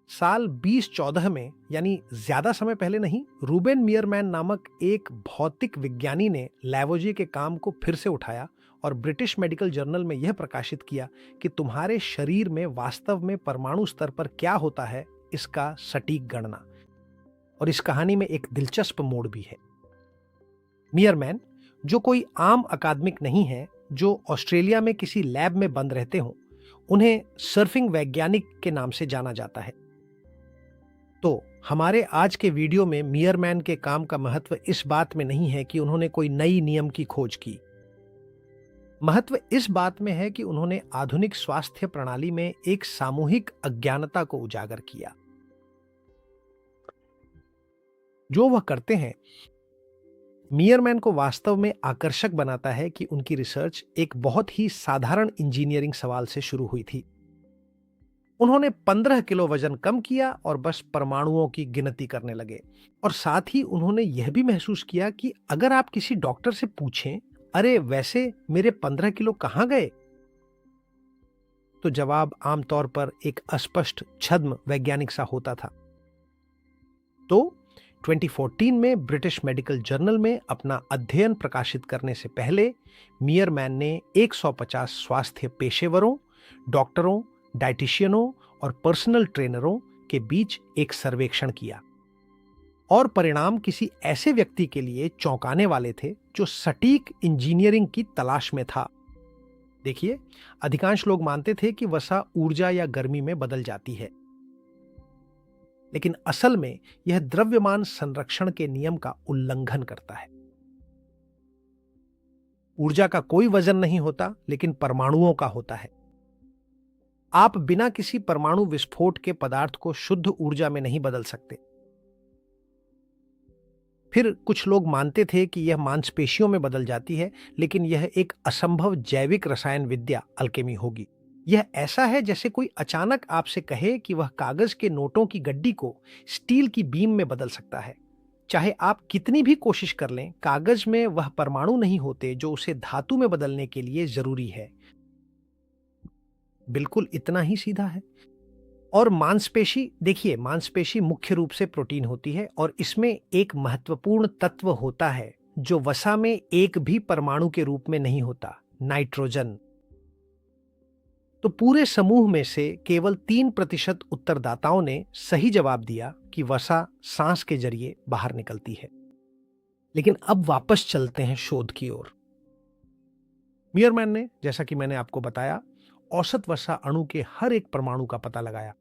साल 2014 में, यानी ज्यादा समय पहले नहीं, रूबेन मियरमैन नामक एक भौतिक विज्ञानी ने लैवोजिए के काम को फिर से उठाया और ब्रिटिश मेडिकल जर्नल में यह प्रकाशित किया कि तुम्हारे शरीर में वास्तव में परमाणु स्तर पर क्या होता है, इसका सटीक गणना। और इस कहानी में एक दिलचस्प मोड़ भी है। मियरमैन, जो कोई आम अकादमिक नहीं है, जो ऑस्ट्रेलिया में किसी लैब में बंद रहते हों, उन्हें सर्फिंग वैज्ञानिक के नाम से जाना जाता है। तो हमारे आज के वीडियो में मियरमैन के काम का महत्व इस बात में नहीं है कि उन्होंने कोई नई नियम की खोज की। महत्व इस बात में है कि उन्होंने आधुनिक स्वास्थ्य प्रणाली में एक सामूहिक अज्ञानता को उजागर किया। जो वह करते हैं, मियरमैन को वास्तव में आकर्षक बनाता है कि उनकी रिसर्च एक बहुत ही साधारण इंजीनियरिंग सवाल से शुरू हुई थी। उन्होंने 15 किलो वजन कम किया और बस परमाणुओं की गिनती करने लगे। और साथ ही उन्होंने यह भी महसूस किया कि अगर आप किसी डॉक्टर से पूछें, अरे वैसे मेरे 15 किलो कहां गए, तो जवाब आमतौर पर एक अस्पष्ट छद्म वैज्ञानिक सा होता था। तो 2014 में ब्रिटिश मेडिकल जर्नल में अपना अध्ययन प्रकाशित करने से पहले मियरमैन ने 150 स्वास्थ्य पेशेवरों, डॉक्टरों, डाइटिशियनों और पर्सनल ट्रेनरों के बीच एक सर्वेक्षण किया। और परिणाम किसी ऐसे व्यक्ति के लिए चौंकाने वाले थे जो सटीक इंजीनियरिंग की तलाश में था। देखिए, अधिकांश लोग मानते थे कि वसा ऊर्जा या गर्मी में बदल जाती है, लेकिन असल में यह द्रव्यमान संरक्षण के नियम का उल्लंघन करता है। ऊर्जा का कोई वजन नहीं होता, लेकिन परमाणुओं का होता है। आप बिना किसी परमाणु विस्फोट के पदार्थ को शुद्ध ऊर्जा में नहीं बदल सकते। फिर कुछ लोग मानते थे कि यह मांसपेशियों में बदल जाती है, लेकिन यह एक असंभव जैविक रसायन विद्या अल्केमी होगी। यह ऐसा है जैसे कोई अचानक आपसे कहे कि वह कागज के नोटों की गड्डी को स्टील की बीम में बदल सकता है। चाहे आप कितनी भी कोशिश कर लें, कागज में वह परमाणु नहीं होते जो उसे धातु में बदलने के लिए जरूरी है। बिल्कुल इतना ही सीधा है। और मांसपेशी, देखिए मांसपेशी मुख्य रूप से प्रोटीन होती है और इसमें एक महत्वपूर्ण तत्व होता है जो वसा में एक भी परमाणु के रूप में नहीं होता, नाइट्रोजन। तो पूरे समूह में से केवल 3% उत्तरदाताओं ने सही जवाब दिया कि वसा सांस के जरिए बाहर निकलती है। लेकिन अब वापस चलते हैं शोध की ओर। मियरमैन ने, जैसा कि मैंने आपको बताया, औसत वसा अणु के हर एक परमाणु का पता लगाया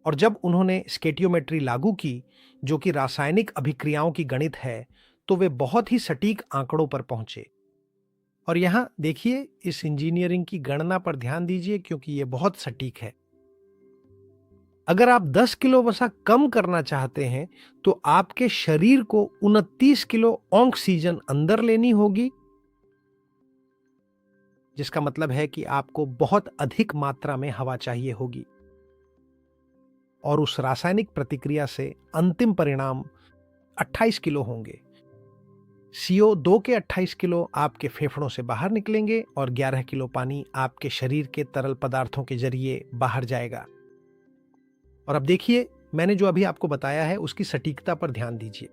और जब उन्होंने स्टेटियोमेट्री लागू की, जो कि रासायनिक अभिक्रियाओं की गणित है, तो वे बहुत ही सटीक आंकड़ों पर पहुंचे। और यहां देखिए, इस इंजीनियरिंग की गणना पर ध्यान दीजिए क्योंकि यह बहुत सटीक है। अगर आप 10 किलो वसा कम करना चाहते हैं तो आपके शरीर को 29 किलो ऑक्सीजन अंदर लेनी होगी, जिसका मतलब है कि आपको बहुत अधिक मात्रा में हवा चाहिए होगी। और उस रासायनिक प्रतिक्रिया से अंतिम परिणाम 28 किलो होंगे। CO2 के 28 किलो आपके फेफड़ों से बाहर निकलेंगे और 11 किलो पानी आपके शरीर के तरल पदार्थों के जरिए बाहर जाएगा। और अब देखिए, मैंने जो अभी आपको बताया है उसकी सटीकता पर ध्यान दीजिए।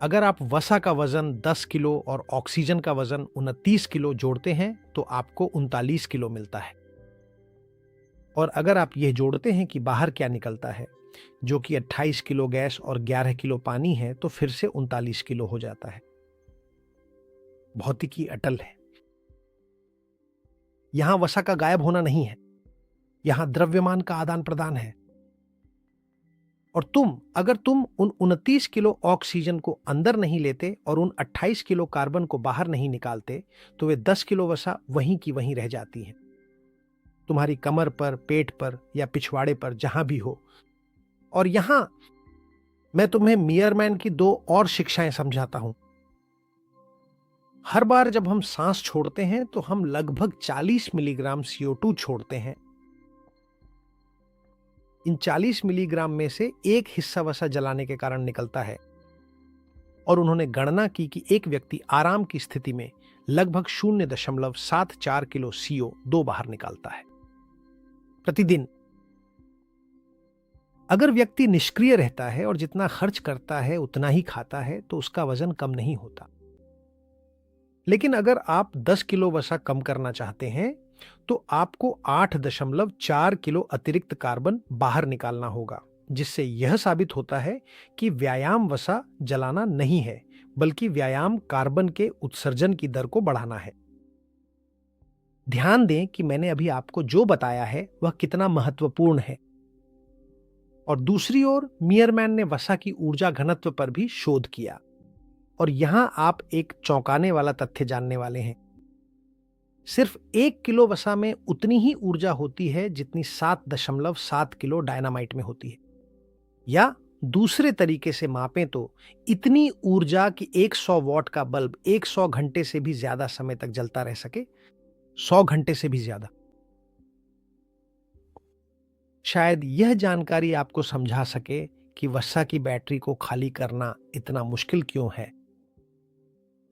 अगर आप वसा का वजन 10 किलो और ऑक्सीजन का वजन 29 किलो जोड़ते हैं तो आपको 39 किलो मिलता है। और अगर आप यह जोड़ते हैं कि बाहर क्या निकलता है, जो कि 28 किलो गैस और 11 किलो पानी है, तो फिर से 39 किलो हो जाता है। भौतिकी अटल है। यहां वसा का गायब होना नहीं है, यहां द्रव्यमान का आदान प्रदान है। और अगर तुम उन 29 किलो ऑक्सीजन को अंदर नहीं लेते और उन 28 किलो कार्बन को बाहर नहीं निकालते, तो वे 10 किलो वसा वहीं की वहीं रह जाती हैं, तुम्हारी कमर पर, पेट पर या पिछवाड़े पर, जहां भी हो। और यहां मैं तुम्हें मियरमैन की 2 और शिक्षाएं समझाता हूं। हर बार जब हम सांस छोड़ते हैं तो हम लगभग 40 मिलीग्राम CO2 छोड़ते हैं। इन 40 मिलीग्राम में से एक हिस्सा वसा जलाने के कारण निकलता है। और उन्होंने गणना की कि एक व्यक्ति आराम की स्थिति में लगभग 0.74 किलो CO2 बाहर निकालता है प्रतिदिन। अगर व्यक्ति निष्क्रिय रहता है और जितना खर्च करता है उतना ही खाता है तो उसका वजन कम नहीं होता। लेकिन अगर आप 10 किलो वसा कम करना चाहते हैं तो आपको 8.4 किलो अतिरिक्त कार्बन बाहर निकालना होगा, जिससे यह साबित होता है कि व्यायाम वसा जलाना नहीं है, बल्कि व्यायाम कार्बन के उत्सर्जन की दर को बढ़ाना है। ध्यान दें कि मैंने अभी आपको जो बताया है वह कितना महत्वपूर्ण है। और दूसरी ओर मियरमैन ने वसा की ऊर्जा घनत्व पर भी शोध किया। और यहां आप एक चौंकाने वाला तथ्य जानने वाले हैं। सिर्फ 1 किलो वसा में उतनी ही ऊर्जा होती है जितनी 7.7 किलो डायनामाइट में होती है। या दूसरे तरीके से मापें तो इतनी ऊर्जा कि 100 वॉट का बल्ब 100 घंटे से भी ज्यादा समय तक जलता रह सके, 100 घंटे से भी ज्यादा। शायद यह जानकारी आपको समझा सके कि वसा की बैटरी को खाली करना इतना मुश्किल क्यों है।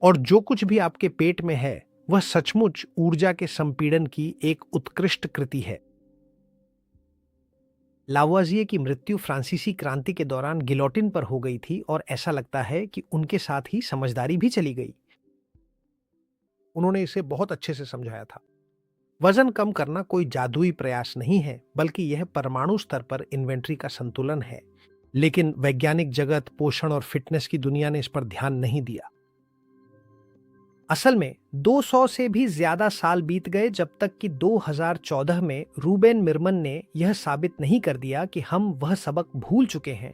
और जो कुछ भी आपके पेट में है वह सचमुच ऊर्जा के संपीड़न की एक उत्कृष्ट कृति है। लावुआज़िए की मृत्यु फ्रांसीसी क्रांति के दौरान गिलोटिन पर हो गई थी और ऐसा लगता है कि उनके साथ ही समझदारी भी चली गई। उन्होंने इसे बहुत अच्छे से समझाया था। वजन कम करना कोई जादुई प्रयास नहीं है, बल्कि यह परमाणु स्तर पर इन्वेंट्री का संतुलन है। लेकिन वैज्ञानिक जगत, पोषण और फिटनेस की दुनिया ने इस पर ध्यान नहीं दिया। असल में 200 से भी ज्यादा साल बीत गए जब तक कि 2014 में रूबेन मिरमन ने यह साबित नहीं कर दिया कि हम वह सबक भूल चुके हैं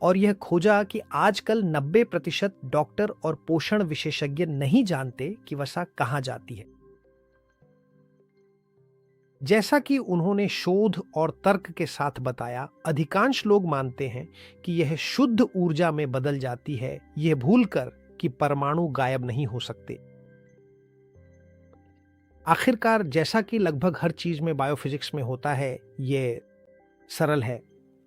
और यह खोजा कि आजकल 90% डॉक्टर और पोषण विशेषज्ञ नहीं जानते कि वसा कहां जाती है। जैसा कि उन्होंने शोध और तर्क के साथ बताया, अधिकांश लोग मानते हैं कि यह शुद्ध ऊर्जा में बदल जाती है, यह भूलकर कि परमाणु गायब नहीं हो सकते। आखिरकार जैसा कि लगभग हर चीज में बायोफिजिक्स में होता है, यह सरल है।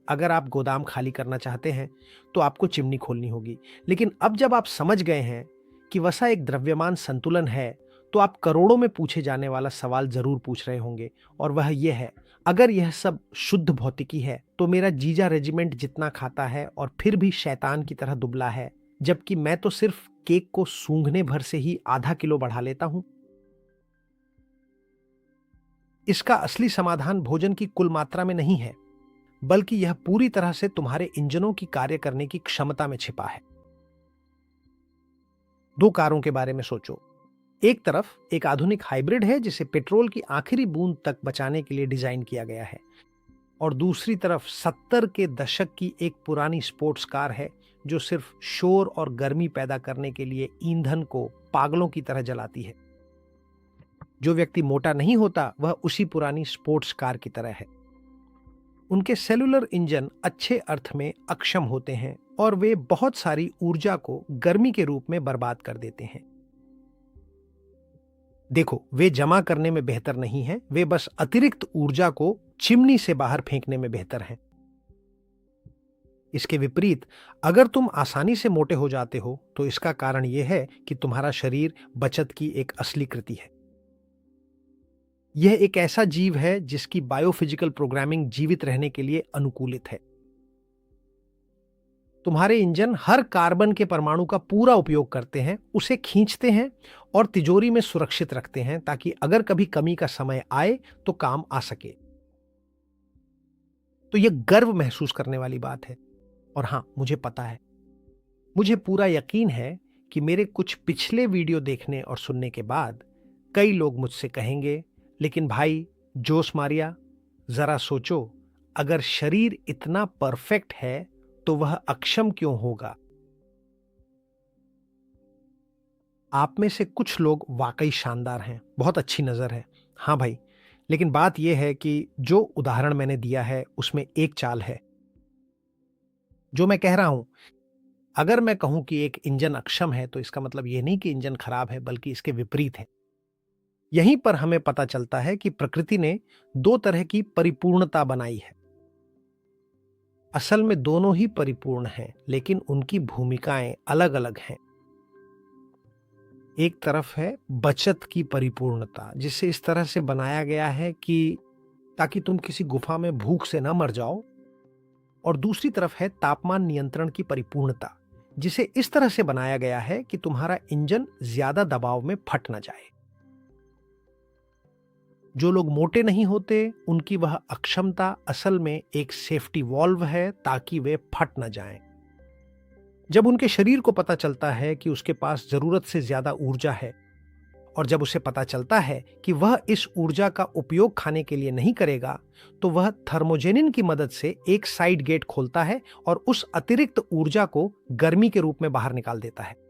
अगर आप गोदाम खाली करना चाहते हैं तो आपको चिमनी खोलनी होगी। लेकिन अब जब आप समझ गए हैं कि वसा एक द्रव्यमान संतुलन है, तो आप करोड़ों में पूछे जाने वाला सवाल जरूर पूछ रहे होंगे, और वह यह है, अगर यह सब शुद्ध भौतिकी है तो मेरा जीजा रेजिमेंट जितना खाता है और फिर भी शैतान की तरह दुबला है, जबकि मैं तो सिर्फ केक को सूंघने भर से ही आधा किलो बढ़ा लेता हूं। इसका असली समाधान भोजन की कुल मात्रा में नहीं है, बल्कि यह पूरी तरह से तुम्हारे इंजनों की कार्य करने की क्षमता में छिपा है। दो कारों के बारे में सोचो। एक तरफ एक आधुनिक हाइब्रिड है जिसे पेट्रोल की आखिरी बूंद तक बचाने के लिए डिजाइन किया गया है, और दूसरी तरफ 70 के दशक की एक पुरानी स्पोर्ट्स कार है जो सिर्फ शोर और गर्मी पैदा करने के लिए ईंधन को पागलों की तरह जलाती है। जो व्यक्ति मोटा नहीं होता वह उसी पुरानी स्पोर्ट्स कार की तरह है। उनके सेलुलर इंजन अच्छे अर्थ में अक्षम होते हैं और वे बहुत सारी ऊर्जा को गर्मी के रूप में बर्बाद कर देते हैं। देखो, वे जमा करने में बेहतर नहीं हैं, वे बस अतिरिक्त ऊर्जा को चिमनी से बाहर फेंकने में बेहतर हैं। इसके विपरीत, अगर तुम आसानी से मोटे हो जाते हो तो इसका कारण यह है कि तुम्हारा शरीर बचत की एक असली कृति है। यह एक ऐसा जीव है जिसकी बायोफिजिकल प्रोग्रामिंग जीवित रहने के लिए अनुकूलित है। तुम्हारे इंजन हर कार्बन के परमाणु का पूरा उपयोग करते हैं, उसे खींचते हैं और तिजोरी में सुरक्षित रखते हैं ताकि अगर कभी कमी का समय आए तो काम आ सके। तो यह गर्व महसूस करने वाली बात है। और हां, मुझे पता है, मुझे पूरा यकीन है कि मेरे कुछ पिछले वीडियो देखने और सुनने के बाद कई लोग मुझसे कहेंगे, लेकिन भाई जोश मारिया, जरा सोचो, अगर शरीर इतना परफेक्ट है तो वह अक्षम क्यों होगा? आप में से कुछ लोग वाकई शानदार हैं, बहुत अच्छी नजर है। हां भाई, लेकिन बात यह है कि जो उदाहरण मैंने दिया है उसमें एक चाल है। जो मैं कह रहा हूं, अगर मैं कहूं कि एक इंजन अक्षम है तो इसका मतलब यह नहीं कि इंजन खराब है, बल्कि इसके विपरीत है। यहीं पर हमें पता चलता है कि प्रकृति ने दो तरह की परिपूर्णता बनाई है। असल में दोनों ही परिपूर्ण हैं, लेकिन उनकी भूमिकाएं अलग अलग हैं। एक तरफ है बचत की परिपूर्णता, जिसे इस तरह से बनाया गया है कि ताकि तुम किसी गुफा में भूख से न मर जाओ, और दूसरी तरफ है तापमान नियंत्रण की परिपूर्णता, जिसे इस तरह से बनाया गया है कि तुम्हारा इंजन ज्यादा दबाव में फट न जाए। जो लोग मोटे नहीं होते उनकी वह अक्षमता असल में एक सेफ्टी वॉल्व है ताकि वे फट न जाएं। जब उनके शरीर को पता चलता है कि उसके पास जरूरत से ज्यादा ऊर्जा है, और जब उसे पता चलता है कि वह इस ऊर्जा का उपयोग खाने के लिए नहीं करेगा, तो वह थर्मोजेनिन की मदद से एक साइड गेट खोलता है और उस अतिरिक्त ऊर्जा को गर्मी के रूप में बाहर निकाल देता है।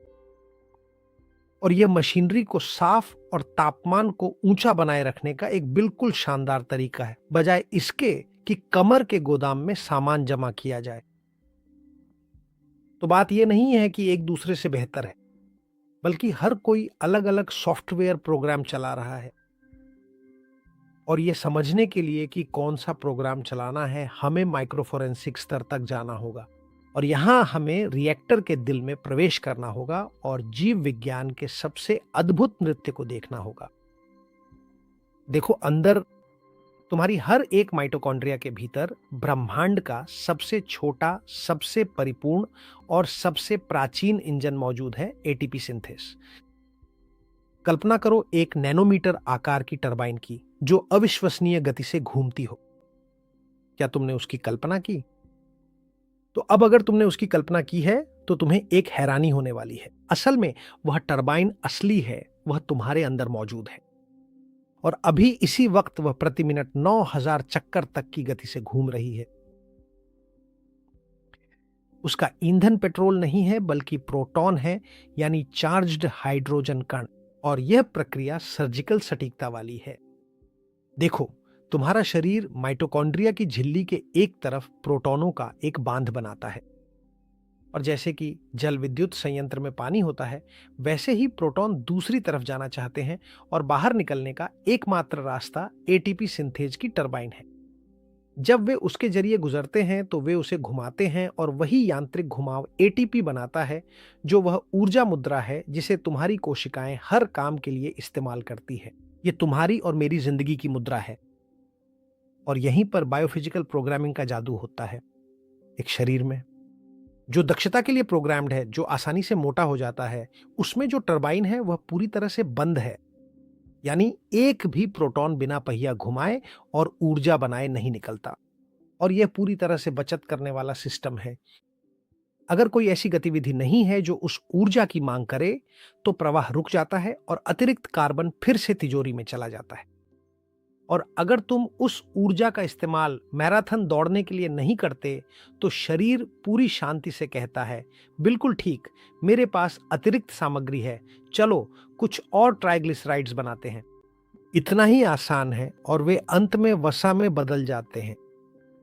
और यह मशीनरी को साफ और तापमान को ऊंचा बनाए रखने का एक बिल्कुल शानदार तरीका है, बजाय इसके कि कमर के गोदाम में सामान जमा किया जाए। तो बात यह नहीं है कि एक दूसरे से बेहतर है, बल्कि हर कोई अलग अलग सॉफ्टवेयर प्रोग्राम चला रहा है। और यह समझने के लिए कि कौन सा प्रोग्राम चलाना है, हमें माइक्रोफोरेंसिक स्तर तक जाना होगा, और यहां हमें रिएक्टर के दिल में प्रवेश करना होगा और जीव विज्ञान के सबसे अद्भुत नृत्य को देखना होगा। देखो, अंदर तुम्हारी हर एक माइटोकॉन्ड्रिया के भीतर ब्रह्मांड का सबसे छोटा, सबसे परिपूर्ण और सबसे प्राचीन इंजन मौजूद है, एटीपी सिंथेस। कल्पना करो एक नैनोमीटर आकार की टरबाइन की, जो अविश्वसनीय गति से घूमती हो। क्या तुमने उसकी कल्पना की? तो अब अगर तुमने उसकी कल्पना की है तो तुम्हें एक हैरानी होने वाली है। असल में वह टरबाइन असली है, वह तुम्हारे अंदर मौजूद है, और अभी इसी वक्त वह प्रति मिनट 9000 चक्कर तक की गति से घूम रही है। उसका ईंधन पेट्रोल नहीं है, बल्कि प्रोटॉन है, यानी चार्ज्ड हाइड्रोजन कण, और यह प्रक्रिया सर्जिकल सटीकता वाली है। देखो, तुम्हारा शरीर माइटोकॉन्ड्रिया की झिल्ली के एक तरफ प्रोटॉनों का एक बांध बनाता है, और जैसे कि जल विद्युत संयंत्र में पानी होता है, वैसे ही प्रोटॉन दूसरी तरफ जाना चाहते हैं, और बाहर निकलने का एकमात्र रास्ता एटीपी सिंथेज की टरबाइन है। जब वे उसके जरिए गुजरते हैं तो वे उसे घुमाते हैं और वही यांत्रिक घुमाव एटीपी बनाता है, जो वह ऊर्जा मुद्रा है जिसे तुम्हारी कोशिकाएं हर काम के लिए इस्तेमाल करती है। ये तुम्हारी और मेरी जिंदगी की मुद्रा है। और यहीं पर बायोफिजिकल प्रोग्रामिंग का जादू होता है। एक शरीर में जो दक्षता के लिए प्रोग्राम्ड है, जो आसानी से मोटा हो जाता है, उसमें जो टरबाइन है वह पूरी तरह से बंद है। यानी एक भी प्रोटॉन बिना पहिया घुमाए और ऊर्जा बनाए नहीं निकलता। और यह पूरी तरह से बचत करने वाला सिस्टम है। अगर कोई ऐसी गतिविधि नहीं है जो उस ऊर्जा की मांग करे, तो प्रवाह रुक जाता है और अतिरिक्त कार्बन फिर से तिजोरी में चला जाता है। और अगर तुम उस ऊर्जा का इस्तेमाल मैराथन दौड़ने के लिए नहीं करते, तो शरीर पूरी शांति से कहता है, बिल्कुल ठीक, मेरे पास अतिरिक्त सामग्री है, चलो कुछ और ट्राइग्लिसराइड्स बनाते हैं। इतना ही आसान है और वे अंत में वसा में बदल जाते हैं।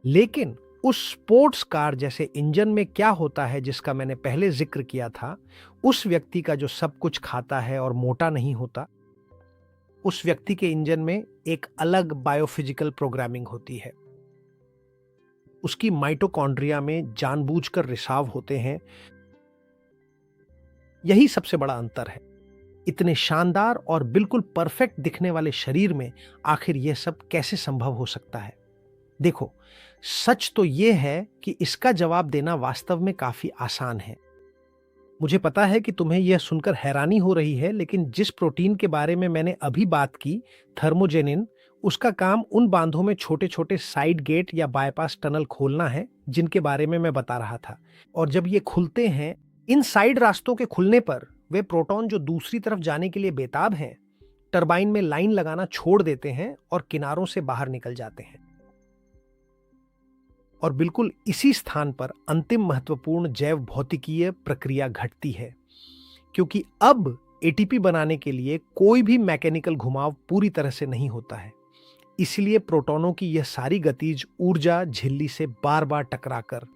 लेकिन उस स्पोर्ट्स कार जैसे इंजन में क्या होता है, जिसका मैंने पहले जिक्र किया था, उस व्यक्ति का जो सब कुछ खाता है और मोटा नहीं होता, उस व्यक्ति के इंजन में एक अलग बायोफिजिकल प्रोग्रामिंग होती है। उसकी माइटोकॉन्ड्रिया में जानबूझकर रिसाव होते हैं। यही सबसे बड़ा अंतर है। इतने शानदार और बिल्कुल परफेक्ट दिखने वाले शरीर में आखिर यह सब कैसे संभव हो सकता है? देखो, सच तो यह है कि इसका जवाब देना वास्तव में काफी आसान है। मुझे पता है कि तुम्हें यह सुनकर हैरानी हो रही है, लेकिन जिस प्रोटीन के बारे में मैंने अभी बात की, थर्मोजेनिन, उसका काम उन बांधों में छोटे छोटे साइड गेट या बाईपास टनल खोलना है जिनके बारे में मैं बता रहा था। और जब ये खुलते हैं, इन साइड रास्तों के खुलने पर वे प्रोटॉन जो दूसरी तरफ जाने के लिए बेताब हैं, टरबाइन में लाइन लगाना छोड़ देते हैं और किनारों से बाहर निकल जाते हैं। और बिल्कुल इसी स्थान पर अंतिम महत्वपूर्ण जैव भौतिकीय प्रक्रिया घटती है, क्योंकि अब एटीपी बनाने के लिए कोई भी मैकेनिकल घुमाव पूरी तरह से नहीं होता है। इसलिए प्रोटॉनों की यह सारी गतिज ऊर्जा झिल्ली से बार बार टकराकर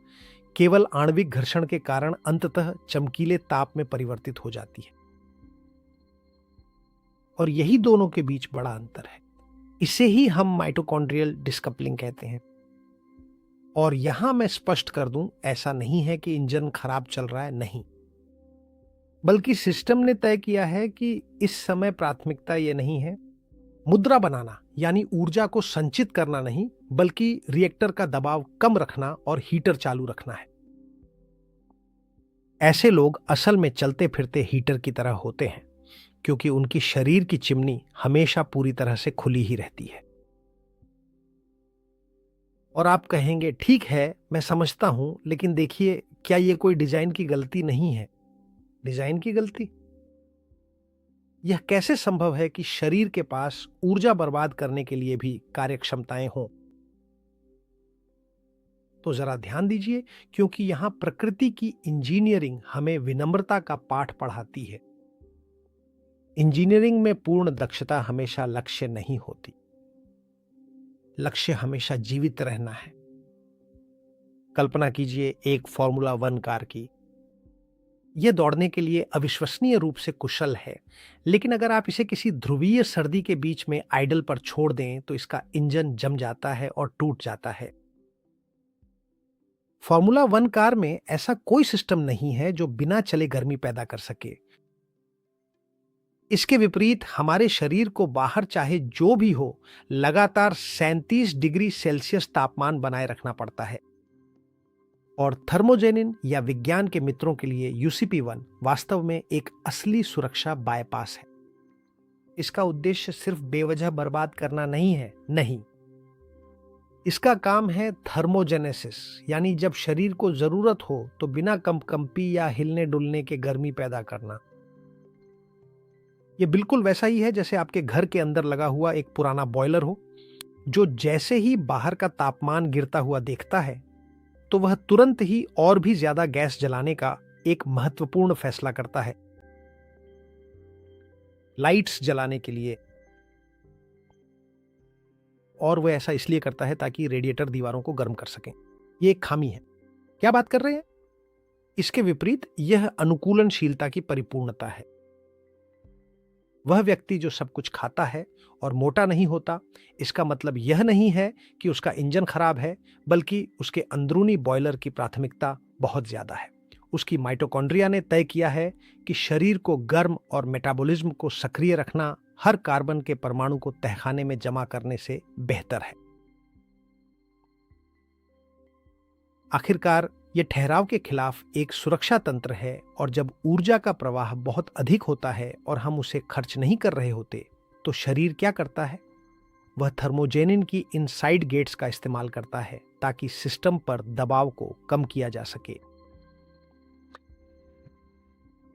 केवल आणविक घर्षण के कारण अंततः चमकीले ताप में परिवर्तित हो जाती है। और यही दोनों के बीच बड़ा अंतर है। इसे ही हम माइटोकॉन्ड्रियल डिस्कपलिंग कहते हैं। और यहां मैं स्पष्ट कर दूं, ऐसा नहीं है कि इंजन खराब चल रहा है, नहीं, बल्कि सिस्टम ने तय किया है कि इस समय प्राथमिकता यह नहीं है मुद्रा बनाना, यानी ऊर्जा को संचित करना नहीं, बल्कि रिएक्टर का दबाव कम रखना और हीटर चालू रखना है। ऐसे लोग असल में चलते फिरते हीटर की तरह होते हैं, क्योंकि उनकी शरीर की चिमनी हमेशा पूरी तरह से खुली ही रहती है। और आप कहेंगे, ठीक है, मैं समझता हूं, लेकिन देखिए, क्या यह कोई डिजाइन की गलती नहीं है? डिजाइन की गलती? यह कैसे संभव है कि शरीर के पास ऊर्जा बर्बाद करने के लिए भी कार्यक्षमताएं हों? तो जरा ध्यान दीजिए, क्योंकि यहां प्रकृति की इंजीनियरिंग हमें विनम्रता का पाठ पढ़ाती है। इंजीनियरिंग में पूर्ण दक्षता हमेशा लक्ष्य नहीं होती। लक्ष्य हमेशा जीवित रहना है। कल्पना कीजिए एक फॉर्मूला 1 कार की। यह दौड़ने के लिए अविश्वसनीय रूप से कुशल है, लेकिन अगर आप इसे किसी ध्रुवीय सर्दी के बीच में आइडल पर छोड़ दें तो इसका इंजन जम जाता है और टूट जाता है। फॉर्मूला 1 कार में ऐसा कोई सिस्टम नहीं है जो बिना चले गर्मी पैदा कर सके। इसके विपरीत हमारे शरीर को बाहर चाहे जो भी हो, लगातार 37 डिग्री सेल्सियस तापमान बनाए रखना पड़ता है। और थर्मोजेनिन या विज्ञान के मित्रों के लिए UCP1 वास्तव में एक असली सुरक्षा बायपास है। इसका उद्देश्य सिर्फ बेवजह बर्बाद करना नहीं है, नहीं। इसका काम है थर्मोजेनेसिस, यानी जब शरीर को जरूरत हो तो बिना कंपकंपी या हिलने डुलने के गर्मी पैदा करना। यह बिल्कुल वैसा ही है जैसे आपके घर के अंदर लगा हुआ एक पुराना बॉयलर हो, जो जैसे ही बाहर का तापमान गिरता हुआ देखता है तो वह तुरंत ही और भी ज्यादा गैस जलाने का एक महत्वपूर्ण फैसला करता है, लाइट्स जलाने के लिए। और वह ऐसा इसलिए करता है ताकि रेडिएटर दीवारों को गर्म कर सकें। यह एक खामी है। क्या बात कर रहे हैं? इसके विपरीत यह अनुकूलनशीलता की परिपूर्णता है। वह व्यक्ति जो सब कुछ खाता है और मोटा नहीं होता, इसका मतलब यह नहीं है कि उसका इंजन खराब है, बल्कि उसके अंदरूनी बॉयलर की प्राथमिकता बहुत ज्यादा है। उसकी माइटोकॉन्ड्रिया ने तय किया है कि शरीर को गर्म और मेटाबॉलिज्म को सक्रिय रखना हर कार्बन के परमाणु को तहखाने में जमा करने से बेहतर है। आखिरकार यह ठहराव के खिलाफ एक सुरक्षा तंत्र है, और जब ऊर्जा का प्रवाह बहुत अधिक होता है और हम उसे खर्च नहीं कर रहे होते, तो शरीर क्या करता है? वह थर्मोजेनिन की इन साइड गेट्स का इस्तेमाल करता है ताकि सिस्टम पर दबाव को कम किया जा सके।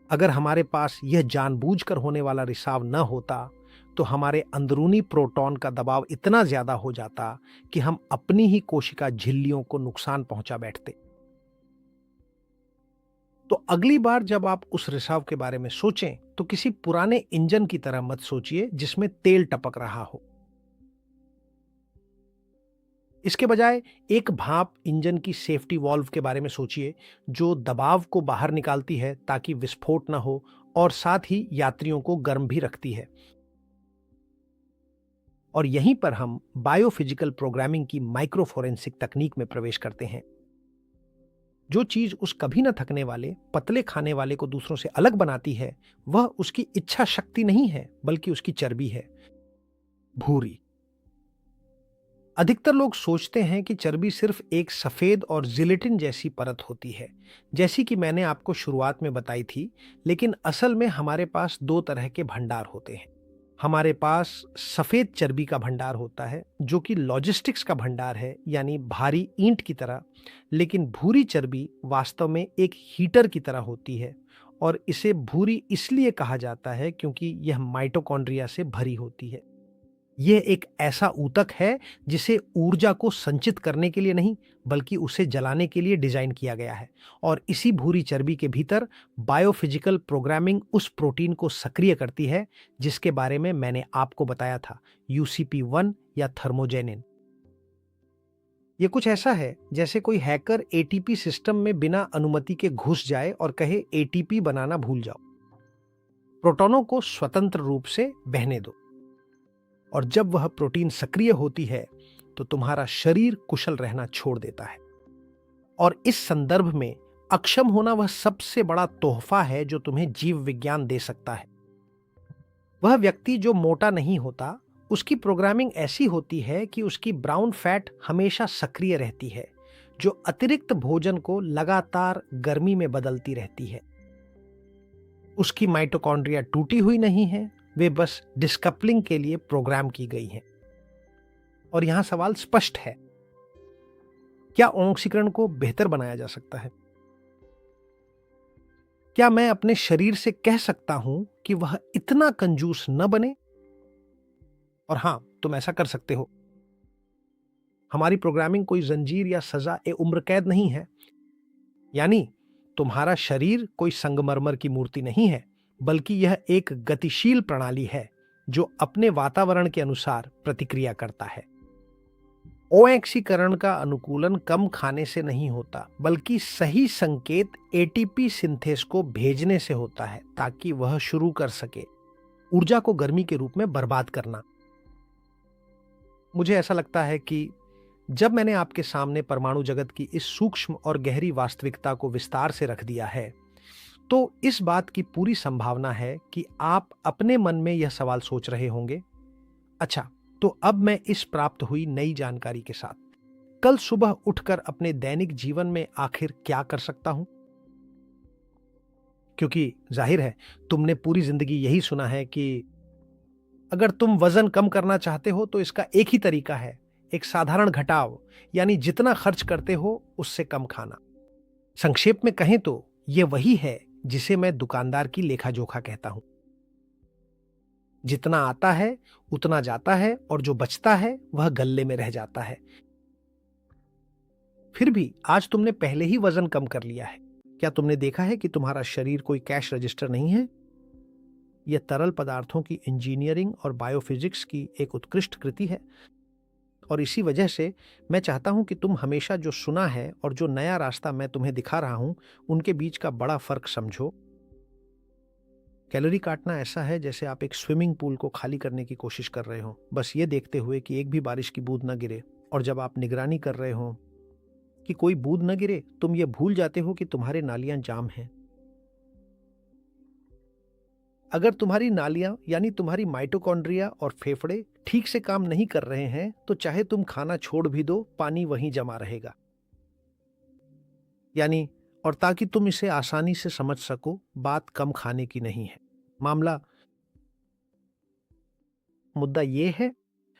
अगर हमारे पास यह जानबूझकर होने वाला रिसाव न होता, तो हमारे अंदरूनी प्रोटॉन का दबाव इतना ज्यादा हो जाता कि हम अपनी ही कोशिका झिल्लियों को नुकसान पहुंचा बैठते। तो अगली बार जब आप उस रिसाव के बारे में सोचें, तो किसी पुराने इंजन की तरह मत सोचिए जिसमें तेल टपक रहा हो। इसके बजाय एक भाप इंजन की सेफ्टी वाल्व के बारे में सोचिए, जो दबाव को बाहर निकालती है ताकि विस्फोट ना हो, और साथ ही यात्रियों को गर्म भी रखती है। और यहीं पर हम बायोफिजिकल प्रोग्रामिंग की माइक्रो फोरेंसिक तकनीक में प्रवेश करते हैं। जो चीज उस कभी न थकने वाले पतले खाने वाले को दूसरों से अलग बनाती है, वह उसकी इच्छा शक्ति नहीं है, बल्कि उसकी चर्बी है, भूरी। अधिकतर लोग सोचते हैं कि चर्बी सिर्फ एक सफेद और जिलेटिन जैसी परत होती है, जैसी कि मैंने आपको शुरुआत में बताई थी, लेकिन असल में हमारे पास दो तरह के भंडार होते हैं। हमारे पास सफेद चर्बी का भंडार होता है, जो कि लॉजिस्टिक्स का भंडार है, यानी भारी ईंट की तरह। लेकिन भूरी चर्बी वास्तव में एक हीटर की तरह होती है, और इसे भूरी इसलिए कहा जाता है क्योंकि यह माइटोकॉन्ड्रिया से भरी होती है। यह एक ऐसा ऊतक है जिसे ऊर्जा को संचित करने के लिए नहीं, बल्कि उसे जलाने के लिए डिजाइन किया गया है। और इसी भूरी चर्बी के भीतर बायोफिजिकल प्रोग्रामिंग उस प्रोटीन को सक्रिय करती है जिसके बारे में मैंने आपको बताया था, UCP1 या थर्मोजेनिन। यह कुछ ऐसा है जैसे कोई हैकर ATP सिस्टम में बिना अनुमति के घुस जाए और कहे ATP बनाना भूल जाओ। प्रोटॉनों को स्वतंत्र रूप से बहने दो, और जब वह प्रोटीन सक्रिय होती है तो तुम्हारा शरीर कुशल रहना छोड़ देता है। और इस संदर्भ में अक्षम होना वह सबसे बड़ा तोहफा है जो तुम्हें जीव विज्ञान दे सकता है। वह व्यक्ति जो मोटा नहीं होता, उसकी प्रोग्रामिंग ऐसी होती है कि उसकी ब्राउन फैट हमेशा सक्रिय रहती है, जो अतिरिक्त भोजन को लगातार गर्मी में बदलती रहती है। उसकी माइटोकॉन्ड्रिया टूटी हुई नहीं है, वे बस डिस्कपलिंग के लिए प्रोग्राम की गई हैं। और यहां सवाल स्पष्ट है, क्या ऑक्सीकरण को बेहतर बनाया जा सकता है? क्या मैं अपने शरीर से कह सकता हूं कि वह इतना कंजूस न बने? और हां, तुम ऐसा कर सकते हो। हमारी प्रोग्रामिंग कोई जंजीर या सजा ए उम्र कैद नहीं है। यानी तुम्हारा शरीर कोई संगमरमर की मूर्ति नहीं है, बल्कि यह एक गतिशील प्रणाली है जो अपने वातावरण के अनुसार प्रतिक्रिया करता है। ऑक्सीकरण का अनुकूलन कम खाने से नहीं होता, बल्कि सही संकेत ATP सिंथेस को भेजने से होता है, ताकि वह शुरू कर सके ऊर्जा को गर्मी के रूप में बर्बाद करना। मुझे ऐसा लगता है कि जब मैंने आपके सामने परमाणु जगत की इस सूक्ष्म और गहरी वास्तविकता को विस्तार से रख दिया है, तो इस बात की पूरी संभावना है कि आप अपने मन में यह सवाल सोच रहे होंगे, अच्छा, तो अब मैं इस प्राप्त हुई नई जानकारी के साथ कल सुबह उठकर अपने दैनिक जीवन में आखिर क्या कर सकता हूं? क्योंकि जाहिर है तुमने पूरी जिंदगी यही सुना है कि अगर तुम वजन कम करना चाहते हो तो इसका एक ही तरीका है, एक साधारण घटाव, यानी जितना खर्च करते हो उससे कम खाना। संक्षेप में कहें तो यह वही है जिसे मैं दुकानदार की लेखा जोखा कहता हूं। जितना आता है उतना जाता है, और जो बचता है वह गल्ले में रह जाता है। फिर भी आज तुमने पहले ही वजन कम कर लिया है। क्या तुमने देखा है कि तुम्हारा शरीर कोई कैश रजिस्टर नहीं है? यह तरल पदार्थों की इंजीनियरिंग और बायोफिजिक्स की एक उत्कृष्ट कृति है। और इसी वजह से मैं चाहता हूं कि तुम हमेशा जो सुना है और जो नया रास्ता मैं तुम्हें दिखा रहा हूं, उनके बीच का बड़ा फर्क समझो। कैलोरी काटना ऐसा है जैसे आप एक स्विमिंग पूल को खाली करने की कोशिश कर रहे हो, बस ये देखते हुए कि एक भी बारिश की बूंद न गिरे। और जब आप निगरानी कर रहे हो कि कोई बूंद न गिरे, तुम ये भूल जाते हो कि तुम्हारे नालियां जाम हैं। अगर तुम्हारी नालियां यानी तुम्हारी माइटोकॉन्ड्रिया और फेफड़े ठीक से काम नहीं कर रहे हैं, तो चाहे तुम खाना छोड़ भी दो, पानी वहीं जमा रहेगा। यानी, और ताकि तुम इसे आसानी से समझ सको, बात कम खाने की नहीं है। मुद्दा यह है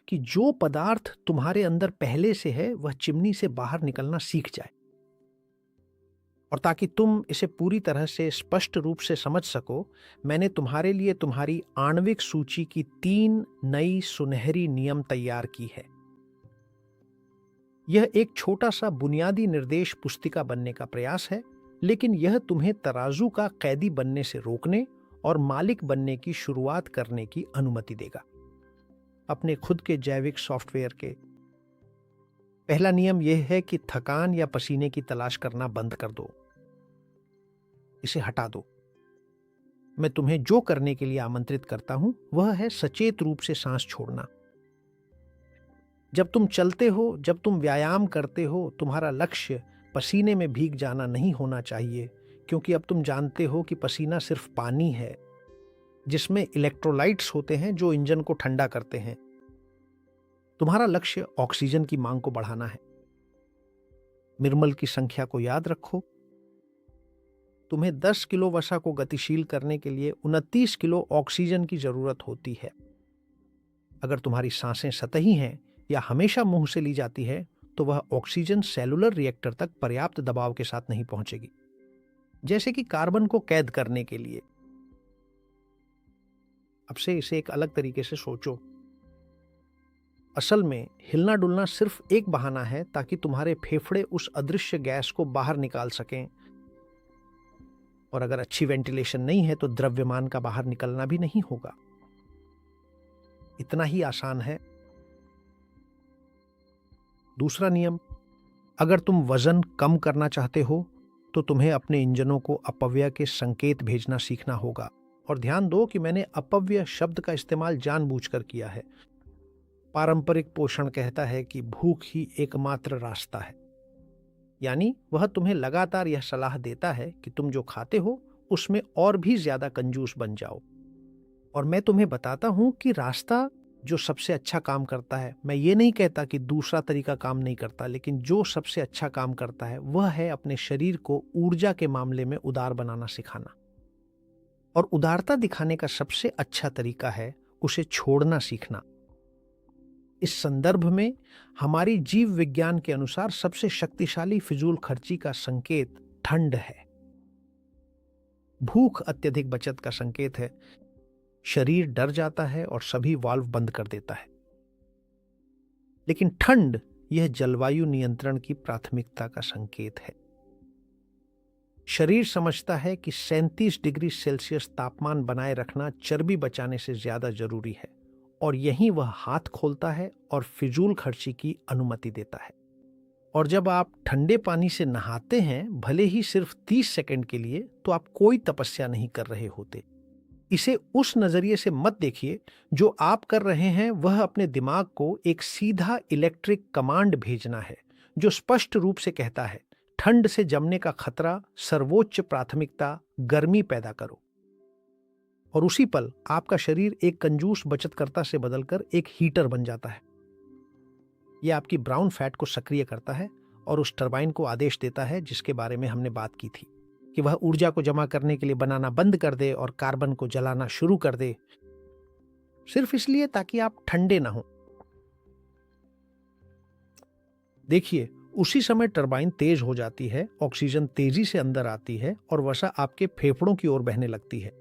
कि जो पदार्थ तुम्हारे अंदर पहले से है वह चिमनी से बाहर निकलना सीख जाए। और ताकि तुम इसे पूरी तरह से स्पष्ट रूप से समझ सको, मैंने तुम्हारे लिए तुम्हारी आणविक सूची की 3 नई सुनहरी नियम तैयार की है। यह एक छोटा सा बुनियादी निर्देश पुस्तिका बनने का प्रयास है, लेकिन यह तुम्हें तराजू का कैदी बनने से रोकने और मालिक बनने की शुरुआत करने की अनुमति देगा, अपने खुद के जैविक सॉफ्टवेयर के। पहला नियम यह है कि थकान या पसीने की तलाश करना बंद कर दो, इसे हटा दो। मैं तुम्हें जो करने के लिए आमंत्रित करता हूं वह है सचेत रूप से सांस छोड़ना। जब तुम चलते हो, जब तुम व्यायाम करते हो, तुम्हारा लक्ष्य पसीने में भीग जाना नहीं होना चाहिए, क्योंकि अब तुम जानते हो कि पसीना सिर्फ पानी है जिसमें इलेक्ट्रोलाइट्स होते हैं जो इंजन को ठंडा करते हैं। तुम्हारा लक्ष्य ऑक्सीजन की मांग को बढ़ाना है। मिर्मल की संख्या को याद रखो। तुम्हें 10 किलो वसा को गतिशील करने के लिए 29 किलो ऑक्सीजन की जरूरत होती है। अगर तुम्हारी सांसें सतही हैं या हमेशा मुंह से ली जाती है, तो वह ऑक्सीजन सेलुलर रिएक्टर तक पर्याप्त दबाव के साथ नहीं पहुंचेगी, जैसे कि कार्बन को कैद करने के लिए। अब से इसे एक अलग तरीके से सोचो। असल में हिलना डुलना सिर्फ एक बहाना है ताकि तुम्हारे फेफड़े उस अदृश्य गैस को बाहर निकाल सकें। और अगर अच्छी वेंटिलेशन नहीं है तो द्रव्यमान का बाहर निकलना भी नहीं होगा। इतना ही आसान है। दूसरा नियम, अगर तुम वजन कम करना चाहते हो तो तुम्हें अपने इंजनों को अपव्यय के संकेत भेजना सीखना होगा। और ध्यान दो कि मैंने अपव्यय शब्द का इस्तेमाल जानबूझकर किया है। पारंपरिक पोषण कहता है कि भूख ही एकमात्र रास्ता है, यानी वह तुम्हें लगातार यह सलाह देता है कि तुम जो खाते हो उसमें और भी ज्यादा कंजूस बन जाओ। और मैं तुम्हें बताता हूं कि रास्ता जो सबसे अच्छा काम करता है, मैं ये नहीं कहता कि दूसरा तरीका काम नहीं करता, लेकिन जो सबसे अच्छा काम करता है वह है अपने शरीर को ऊर्जा के मामले में उदार बनाना सिखाना। और उदारता दिखाने का सबसे अच्छा तरीका है उसे छोड़ना सीखना। इस संदर्भ में हमारी जीव विज्ञान के अनुसार सबसे शक्तिशाली फिजूल खर्ची का संकेत ठंड है। भूख अत्यधिक बचत का संकेत है। शरीर डर जाता है और सभी वाल्व बंद कर देता है। लेकिन ठंड, यह जलवायु नियंत्रण की प्राथमिकता का संकेत है। शरीर समझता है कि 37 डिग्री सेल्सियस तापमान बनाए रखना चर्बी बचाने से ज्यादा जरूरी है, और यहीं वह हाथ खोलता है और फिजूल खर्ची की अनुमति देता है। और जब आप ठंडे पानी से नहाते हैं, भले ही सिर्फ 30 सेकंड के लिए, तो आप कोई तपस्या नहीं कर रहे होते। इसे उस नजरिए से मत देखिए। जो आप कर रहे हैं वह अपने दिमाग को एक सीधा इलेक्ट्रिक कमांड भेजना है जो स्पष्ट रूप से कहता है, ठंड से जमने का खतरा, सर्वोच्च प्राथमिकता, गर्मी पैदा करो। और उसी पल आपका शरीर एक कंजूस बचतकर्ता से बदलकर एक हीटर बन जाता है। यह आपकी ब्राउन फैट को सक्रिय करता है और उस टरबाइन को आदेश देता है जिसके बारे में हमने बात की थी, कि वह ऊर्जा को जमा करने के लिए बनाना बंद कर दे और कार्बन को जलाना शुरू कर दे, सिर्फ इसलिए ताकि आप ठंडे ना हो। देखिए, उसी समय टरबाइन तेज हो जाती है, ऑक्सीजन तेजी से अंदर आती है और वसा आपके फेफड़ों की ओर बहने लगती है।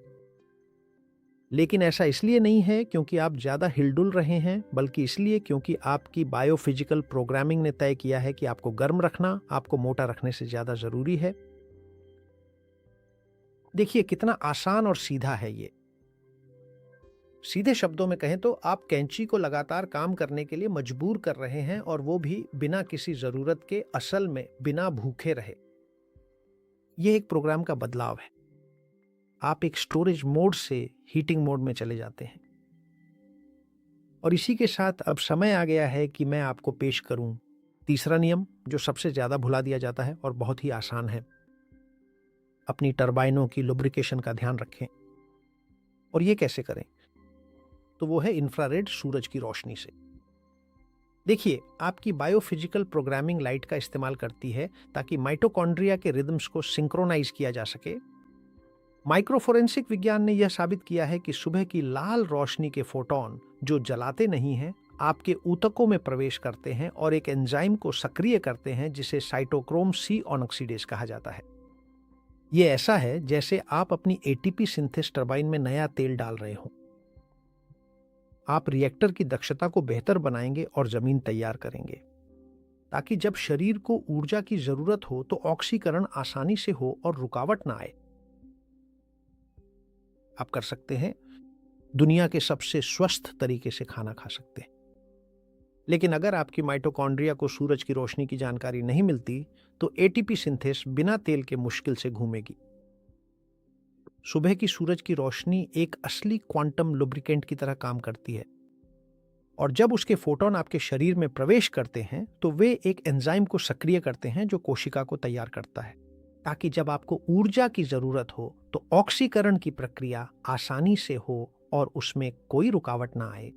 लेकिन ऐसा इसलिए नहीं है क्योंकि आप ज्यादा हिलडुल रहे हैं, बल्कि इसलिए क्योंकि आपकी बायोफिजिकल प्रोग्रामिंग ने तय किया है कि आपको गर्म रखना आपको मोटा रखने से ज्यादा जरूरी है। देखिए कितना आसान और सीधा है ये। सीधे शब्दों में कहें तो आप कैंची को लगातार काम करने के लिए मजबूर कर रहे हैं, और वो भी बिना किसी जरूरत के, असल में बिना भूखे रहे। यह एक प्रोग्राम का बदलाव है। आप एक स्टोरेज मोड से हीटिंग मोड में चले जाते हैं। और इसी के साथ अब समय आ गया है कि मैं आपको पेश करूं तीसरा नियम, जो सबसे ज्यादा भुला दिया जाता है और बहुत ही आसान है। अपनी टरबाइनों की लुब्रिकेशन का ध्यान रखें। और ये कैसे करें? तो वो है इंफ्रारेड सूरज की रोशनी से। देखिए, आपकी बायोफिजिकल प्रोग्रामिंग लाइट का इस्तेमाल करती है ताकि माइटोकॉन्ड्रिया के रिदम्स को सिंक्रोनाइज किया जा सके। माइक्रोफोरेंसिक विज्ञान ने यह साबित किया है कि सुबह की लाल रोशनी के फोटॉन, जो जलाते नहीं हैं, आपके ऊतकों में प्रवेश करते हैं और एक एंजाइम को सक्रिय करते हैं जिसे साइटोक्रोम सी ऑक्सीडेज कहा जाता है। यह ऐसा है जैसे आप अपनी एटीपी सिंथेस टरबाइन में नया तेल डाल रहे हो। आप रिएक्टर की दक्षता को बेहतर बनाएंगे और जमीन तैयार करेंगे ताकि जब शरीर को ऊर्जा की जरूरत हो तो ऑक्सीकरण आसानी से हो और रुकावट ना आए। आप कर सकते हैं, दुनिया के सबसे स्वस्थ तरीके से खाना खा सकते हैं। लेकिन अगर आपकी माइटोकॉन्ड्रिया को सूरज की रोशनी की जानकारी नहीं मिलती तो एटीपी सिंथेस बिना तेल के मुश्किल से घूमेगी। सुबह की सूरज की रोशनी एक असली क्वांटम लुब्रिकेंट की तरह काम करती है और जब उसके फोटोन आपके शरीर में प्रवेश करते हैं तो वे एक एंजाइम को सक्रिय करते हैं जो कोशिका को तैयार करता है ताकि जब आपको ऊर्जा की जरूरत हो तो ऑक्सीकरण की प्रक्रिया आसानी से हो और उसमें कोई रुकावट ना आए।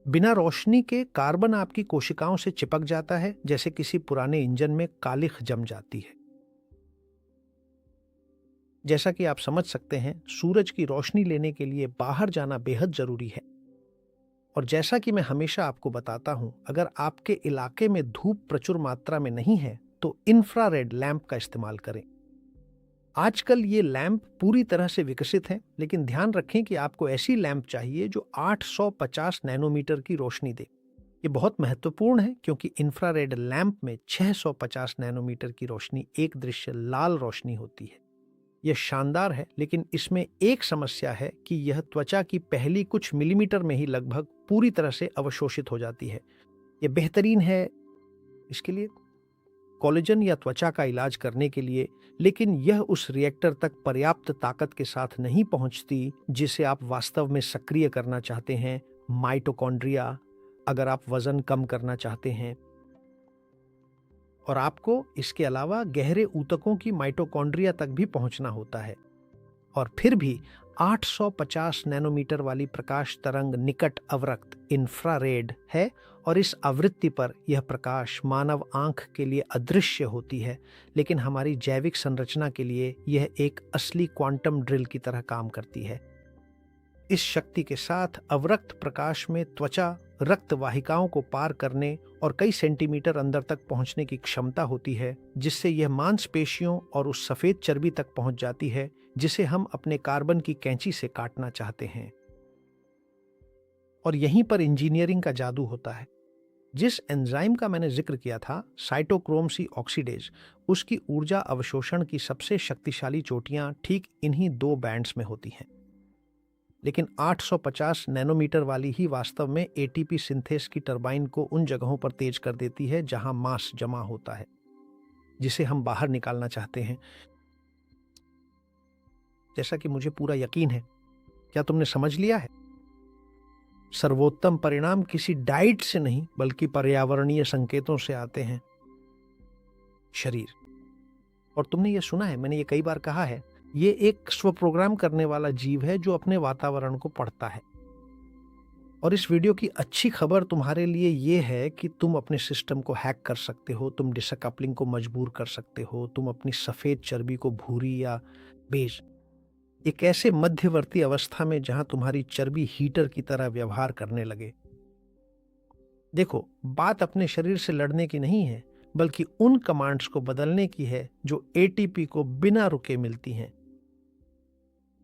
बिना रोशनी के कार्बन आपकी कोशिकाओं से चिपक जाता है, जैसे किसी पुराने इंजन में कालिख जम जाती है। जैसा कि आप समझ सकते हैं, सूरज की रोशनी लेने के लिए बाहर जाना बेहद जरूरी है। और जैसा कि मैं हमेशा आपको बताता हूं, अगर आपके इलाके में धूप प्रचुर मात्रा में नहीं है तो इंफ्रारेड लैंप का इस्तेमाल करें। आजकल ये लैंप पूरी तरह से विकसित हैं, लेकिन ध्यान रखें कि आपको ऐसी लैंप चाहिए जो 850 नैनोमीटर की रोशनी दे। ये बहुत महत्वपूर्ण है क्योंकि इंफ्रारेड लैंप में 650 नैनोमीटर की रोशनी एक दृश्य लाल रोशनी होती है। यह शानदार है, लेकिन इसमें एक समस्या है कि यह त्वचा की पहली कुछ मिलीमीटर में ही लगभग पूरी तरह से अवशोषित हो जाती है। यह बेहतरीन है इसके लिए, कोलेजन या त्वचा का इलाज करने के लिए, लेकिन यह उस रिएक्टर तक पर्याप्त ताकत के साथ नहीं पहुंचती जिसे आप वास्तव में सक्रिय करना चाहते हैं, माइटोकॉन्ड्रिया। अगर आप वजन कम करना चाहते हैं और आपको इसके अलावा गहरे ऊतकों की माइटोकॉन्ड्रिया तक भी पहुंचना होता है, और फिर भी 850 नैनोमीटर वाली प्रकाश तरंग निकट अवरक्त इंफ्रारेड है और इस आवृत्ति पर यह प्रकाश मानव आंख के लिए अदृश्य होती है, लेकिन हमारी जैविक संरचना के लिए यह एक असली क्वांटम ड्रिल की तरह काम करती है। इस शक्ति के साथ अवरक्त प्रकाश में त्वचा रक्त वाहिकाओं को पार करने और कई सेंटीमीटर अंदर तक पहुंचने की क्षमता होती है, जिससे यह मांसपेशियों और उस सफेद चर्बी तक पहुंच जाती है जिसे हम अपने कार्बन की कैंची से काटना चाहते हैं। और यहीं पर इंजीनियरिंग का जादू होता है। जिस एंजाइम का मैंने जिक्र किया था, साइटोक्रोम सी ऑक्सीडेज, उसकी ऊर्जा अवशोषण की सबसे शक्तिशाली चोटियां ठीक इन्हीं दो बैंड्स में होती हैं। लेकिन 850 नैनोमीटर वाली ही वास्तव में एटीपी सिंथेस की टरबाइन को उन जगहों पर तेज कर देती है जहां मास जमा होता है, जिसे हम बाहर निकालना चाहते हैं। जैसा कि मुझे पूरा यकीन है, क्या तुमने समझ लिया है? सर्वोत्तम परिणाम किसी डाइट से नहीं बल्कि पर्यावरणीय संकेतों से आते हैं। शरीर, और तुमने ये सुना है, मैंने ये कई बार कहा है, ये एक स्वप्रोग्राम करने वाला जीव है जो अपने वातावरण को पढ़ता है। और इस वीडियो की अच्छी खबर तुम्हारे लिए ये है कि तुम अपने सिस्टम को हैक कर सकते हो, तुम डिसकपलिंग को मजबूर कर सकते हो, तुम अपनी सफेद चर्बी को भूरी या बेज, एक ऐसे मध्यवर्ती अवस्था में जहां तुम्हारी चर्बी हीटर की तरह व्यवहार करने लगे। देखो, बात अपने शरीर से लड़ने की नहीं है, बल्कि उन कमांड्स को बदलने की है जो एटीपी को बिना रुके मिलती हैं।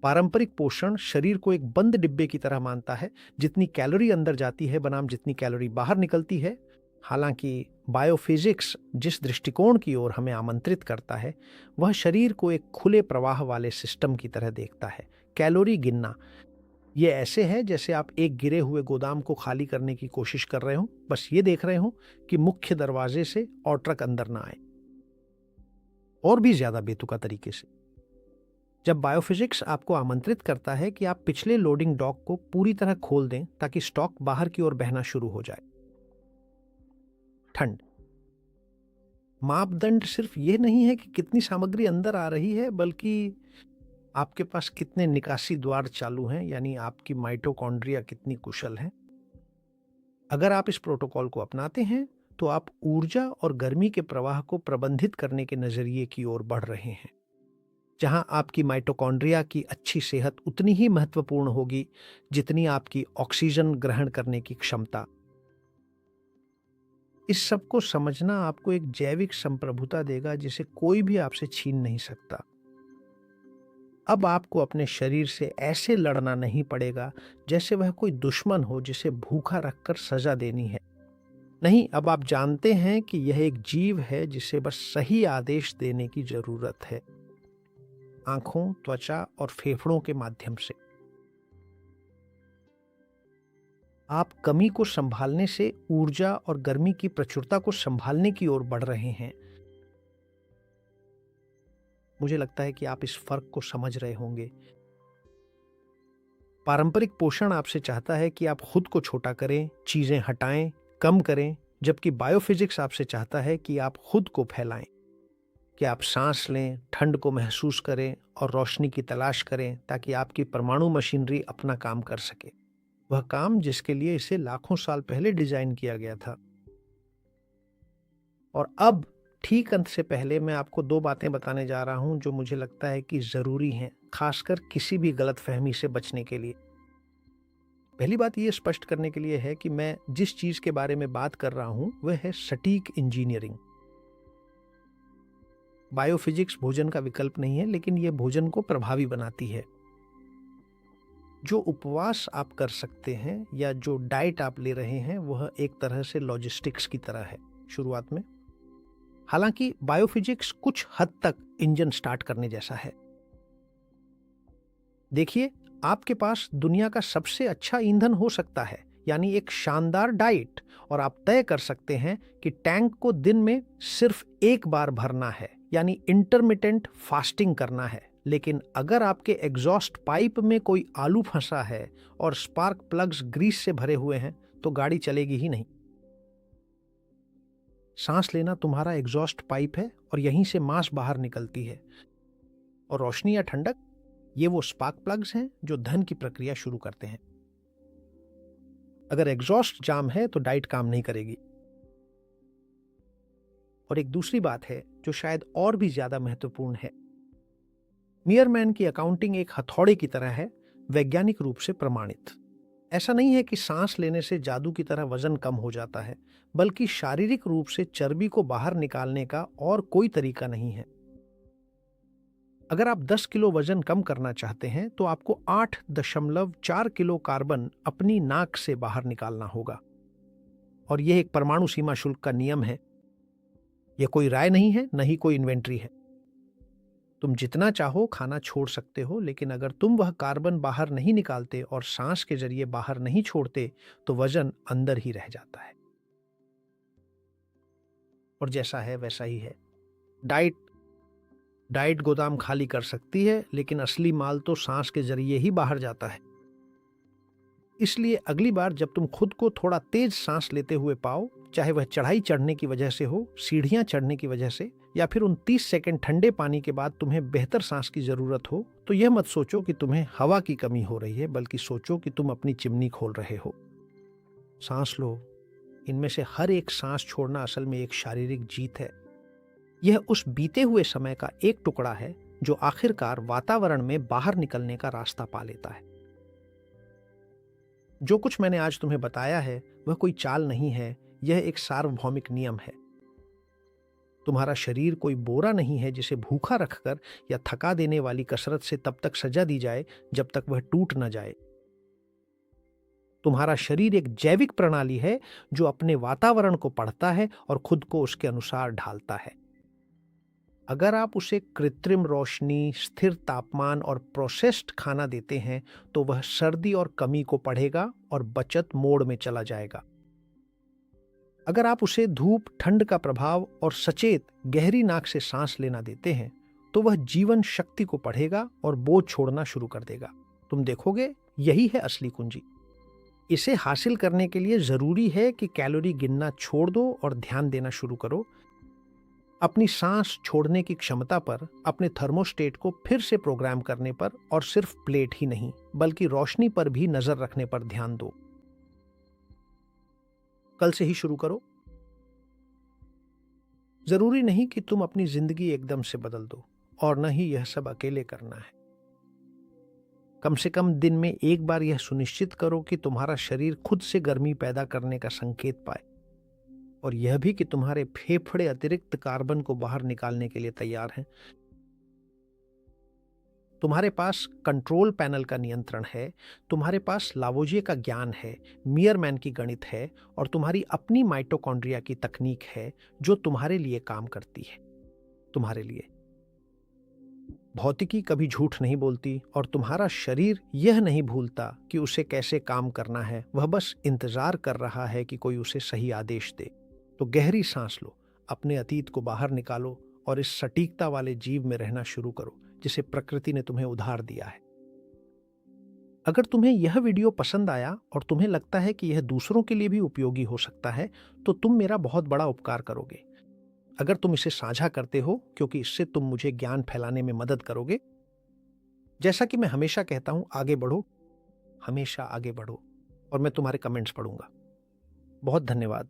पारंपरिक पोषण शरीर को एक बंद डिब्बे की तरह मानता है, जितनी कैलोरी अंदर जाती है बनाम जितनी कैलोरी बाहर निकलती है। हालांकि बायोफिजिक्स जिस दृष्टिकोण की ओर हमें आमंत्रित करता है, वह शरीर को एक खुले प्रवाह वाले सिस्टम की तरह देखता है। कैलोरी गिनना ये ऐसे है जैसे आप एक गिरे हुए गोदाम को खाली करने की कोशिश कर रहे हो, बस ये देख रहे हो कि मुख्य दरवाजे से और ट्रक अंदर ना आए। और भी ज्यादा बेतुका तरीके से, जब बायोफिजिक्स आपको आमंत्रित करता है कि आप पिछले लोडिंग डॉक को पूरी तरह खोल दें ताकि स्टॉक बाहर की ओर बहना शुरू हो जाए। ठंड मापदंड सिर्फ ये नहीं है कि कितनी सामग्री अंदर आ रही है, बल्कि आपके पास कितने निकासी द्वार चालू हैं, यानी आपकी माइटोकॉन्ड्रिया कितनी कुशल है। अगर आप इस प्रोटोकॉल को अपनाते हैं तो आप ऊर्जा और गर्मी के प्रवाह को प्रबंधित करने के नजरिए की ओर बढ़ रहे हैं, जहां आपकी माइटोकॉन्ड्रिया की अच्छी सेहत उतनी ही महत्वपूर्ण होगी जितनी आपकी ऑक्सीजन ग्रहण करने की क्षमता। इस सब को समझना आपको एक जैविक संप्रभुता देगा जिसे कोई भी आपसे छीन नहीं सकता। अब आपको अपने शरीर से ऐसे लड़ना नहीं पड़ेगा जैसे वह कोई दुश्मन हो जिसे भूखा रखकर सजा देनी है। नहीं, अब आप जानते हैं कि यह एक जीव है जिसे बस सही आदेश देने की जरूरत है, आंखों, त्वचा और फेफड़ों के माध्यम से। आप कमी को संभालने से ऊर्जा और गर्मी की प्रचुरता को संभालने की ओर बढ़ रहे हैं। मुझे लगता है कि आप इस फर्क को समझ रहे होंगे। पारंपरिक पोषण आपसे चाहता है कि आप खुद को छोटा करें, चीजें हटाएं, कम करें, जबकि बायोफिजिक्स आपसे चाहता है कि आप खुद को फैलाएं, कि आप सांस लें, ठंड को महसूस करें और रोशनी की तलाश करें ताकि आपकी परमाणु मशीनरी अपना काम कर सके, वह काम जिसके लिए इसे लाखों साल पहले डिजाइन किया गया था। और अब ठीक अंत से पहले मैं आपको 2 बातें बताने जा रहा हूं जो मुझे लगता है कि जरूरी हैं, खासकर किसी भी गलतफहमी से बचने के लिए। पहली बात यह स्पष्ट करने के लिए है कि मैं जिस चीज के बारे में बात कर रहा हूं वह है सटीक इंजीनियरिंग। बायोफिजिक्स भोजन का विकल्प नहीं है, लेकिन यह भोजन को प्रभावी बनाती है। जो उपवास आप कर सकते हैं या जो डाइट आप ले रहे हैं वह एक तरह से लॉजिस्टिक्स की तरह है शुरुआत में। हालांकि बायोफिजिक्स कुछ हद तक इंजन स्टार्ट करने जैसा है। देखिए, आपके पास दुनिया का सबसे अच्छा ईंधन हो सकता है, यानी एक शानदार डाइट, और आप तय कर सकते हैं कि टैंक को दिन में सिर्फ एक बार भरना है, यानी इंटरमिटेंट फास्टिंग करना है। लेकिन अगर आपके एग्जॉस्ट पाइप में कोई आलू फंसा है और स्पार्क प्लग्स ग्रीस से भरे हुए हैं तो गाड़ी चलेगी ही नहीं। सांस लेना तुम्हारा एग्जॉस्ट पाइप है और यहीं से मांस बाहर निकलती है, और रोशनी या ठंडक ये वो स्पार्क प्लग्स हैं जो धन की प्रक्रिया शुरू करते हैं। अगर एग्जॉस्ट जाम है तो डाइट काम नहीं करेगी। और एक दूसरी बात है जो शायद और भी ज्यादा महत्वपूर्ण है। मियरमैन की अकाउंटिंग एक हथौड़े की तरह है, वैज्ञानिक रूप से प्रमाणित। ऐसा नहीं है कि सांस लेने से जादू की तरह वजन कम हो जाता है, बल्कि शारीरिक रूप से चर्बी को बाहर निकालने का और कोई तरीका नहीं है। अगर आप 10 किलो वजन कम करना चाहते हैं तो आपको 8.4 किलो कार्बन अपनी नाक से बाहर निकालना होगा, और यह एक परमाणु सीमा शुल्क का नियम है। यह कोई राय नहीं है, न ही कोई इन्वेंट्री है। तुम जितना चाहो खाना छोड़ सकते हो, लेकिन अगर तुम वह कार्बन बाहर नहीं निकालते और सांस के जरिए बाहर नहीं छोड़ते तो वजन अंदर ही रह जाता है। और जैसा है वैसा ही है। डाइट गोदाम खाली कर सकती है, लेकिन असली माल तो सांस के जरिए ही बाहर जाता है। इसलिए अगली बार जब तुम खुद को थोड़ा तेज सांस लेते हुए पाओ, चाहे वह चढ़ाई चढ़ने की वजह से हो, सीढ़ियां चढ़ने की वजह से, या फिर उन 30 सेकंड ठंडे पानी के बाद तुम्हें बेहतर सांस की जरूरत हो, तो यह मत सोचो कि तुम्हें हवा की कमी हो रही है, बल्कि सोचो कि तुम अपनी चिमनी खोल रहे हो। सांस लो। इनमें से हर एक सांस छोड़ना असल में एक शारीरिक जीत है। यह उस बीते हुए समय का एक टुकड़ा है जो आखिरकार वातावरण में बाहर निकलने का रास्ता पा लेता है। जो कुछ मैंने आज तुम्हें बताया है वह कोई चाल नहीं है, यह एक सार्वभौमिक नियम है। तुम्हारा शरीर कोई बोरा नहीं है जिसे भूखा रखकर या थका देने वाली कसरत से तब तक सजा दी जाए जब तक वह टूट न जाए। तुम्हारा शरीर एक जैविक प्रणाली है जो अपने वातावरण को पढ़ता है और खुद को उसके अनुसार ढालता है। अगर आप उसे कृत्रिम रोशनी, स्थिर तापमान और प्रोसेस्ड खाना देते हैं तो वह सर्दी और कमी को पढ़ेगा और बचत मोड में चला जाएगा। अगर आप उसे धूप, ठंड का प्रभाव और सचेत गहरी नाक से सांस लेना देते हैं तो वह जीवन शक्ति को पढ़ेगा और बोझ छोड़ना शुरू कर देगा। तुम देखोगे यही है असली कुंजी। इसे हासिल करने के लिए जरूरी है कि कैलोरी गिनना छोड़ दो और ध्यान देना शुरू करो। अपनी सांस छोड़ने की क्षमता पर, अपने थर्मोस्टेट को फिर से प्रोग्राम करने पर, और सिर्फ प्लेट ही नहीं बल्कि रोशनी पर भी नजर रखने पर ध्यान दो। कल से ही शुरू करो। जरूरी नहीं कि तुम अपनी जिंदगी एकदम से बदल दो, और न ही यह सब अकेले करना है। कम से कम दिन में एक बार यह सुनिश्चित करो कि तुम्हारा शरीर खुद से गर्मी पैदा करने का संकेत पाए, और यह भी कि तुम्हारे फेफड़े अतिरिक्त कार्बन को बाहर निकालने के लिए तैयार हैं। तुम्हारे पास कंट्रोल पैनल का नियंत्रण है, तुम्हारे पास लावोजिए का ज्ञान है, मियरमैन की गणित है, और तुम्हारी अपनी माइटोकॉन्ड्रिया की तकनीक है जो तुम्हारे लिए काम करती है। तुम्हारे लिए भौतिकी कभी झूठ नहीं बोलती, और तुम्हारा शरीर यह नहीं भूलता कि उसे कैसे काम करना है। वह बस इंतजार कर रहा है कि कोई उसे सही आदेश दे। तो गहरी सांस लो, अपने अतीत को बाहर निकालो, और इस सटीकता वाले जीव में रहना शुरू करो जिसे प्रकृति ने तुम्हें उधार दिया है। अगर तुम्हें यह वीडियो पसंद आया और तुम्हें लगता है कि यह दूसरों के लिए भी उपयोगी हो सकता है, तो तुम मेरा बहुत बड़ा उपकार करोगे अगर तुम इसे साझा करते हो, क्योंकि इससे तुम मुझे ज्ञान फैलाने में मदद करोगे। जैसा कि मैं हमेशा कहता हूं, आगे बढ़ो, हमेशा आगे बढ़ो, और मैं तुम्हारे कमेंट्स पढ़ूंगा। बहुत धन्यवाद।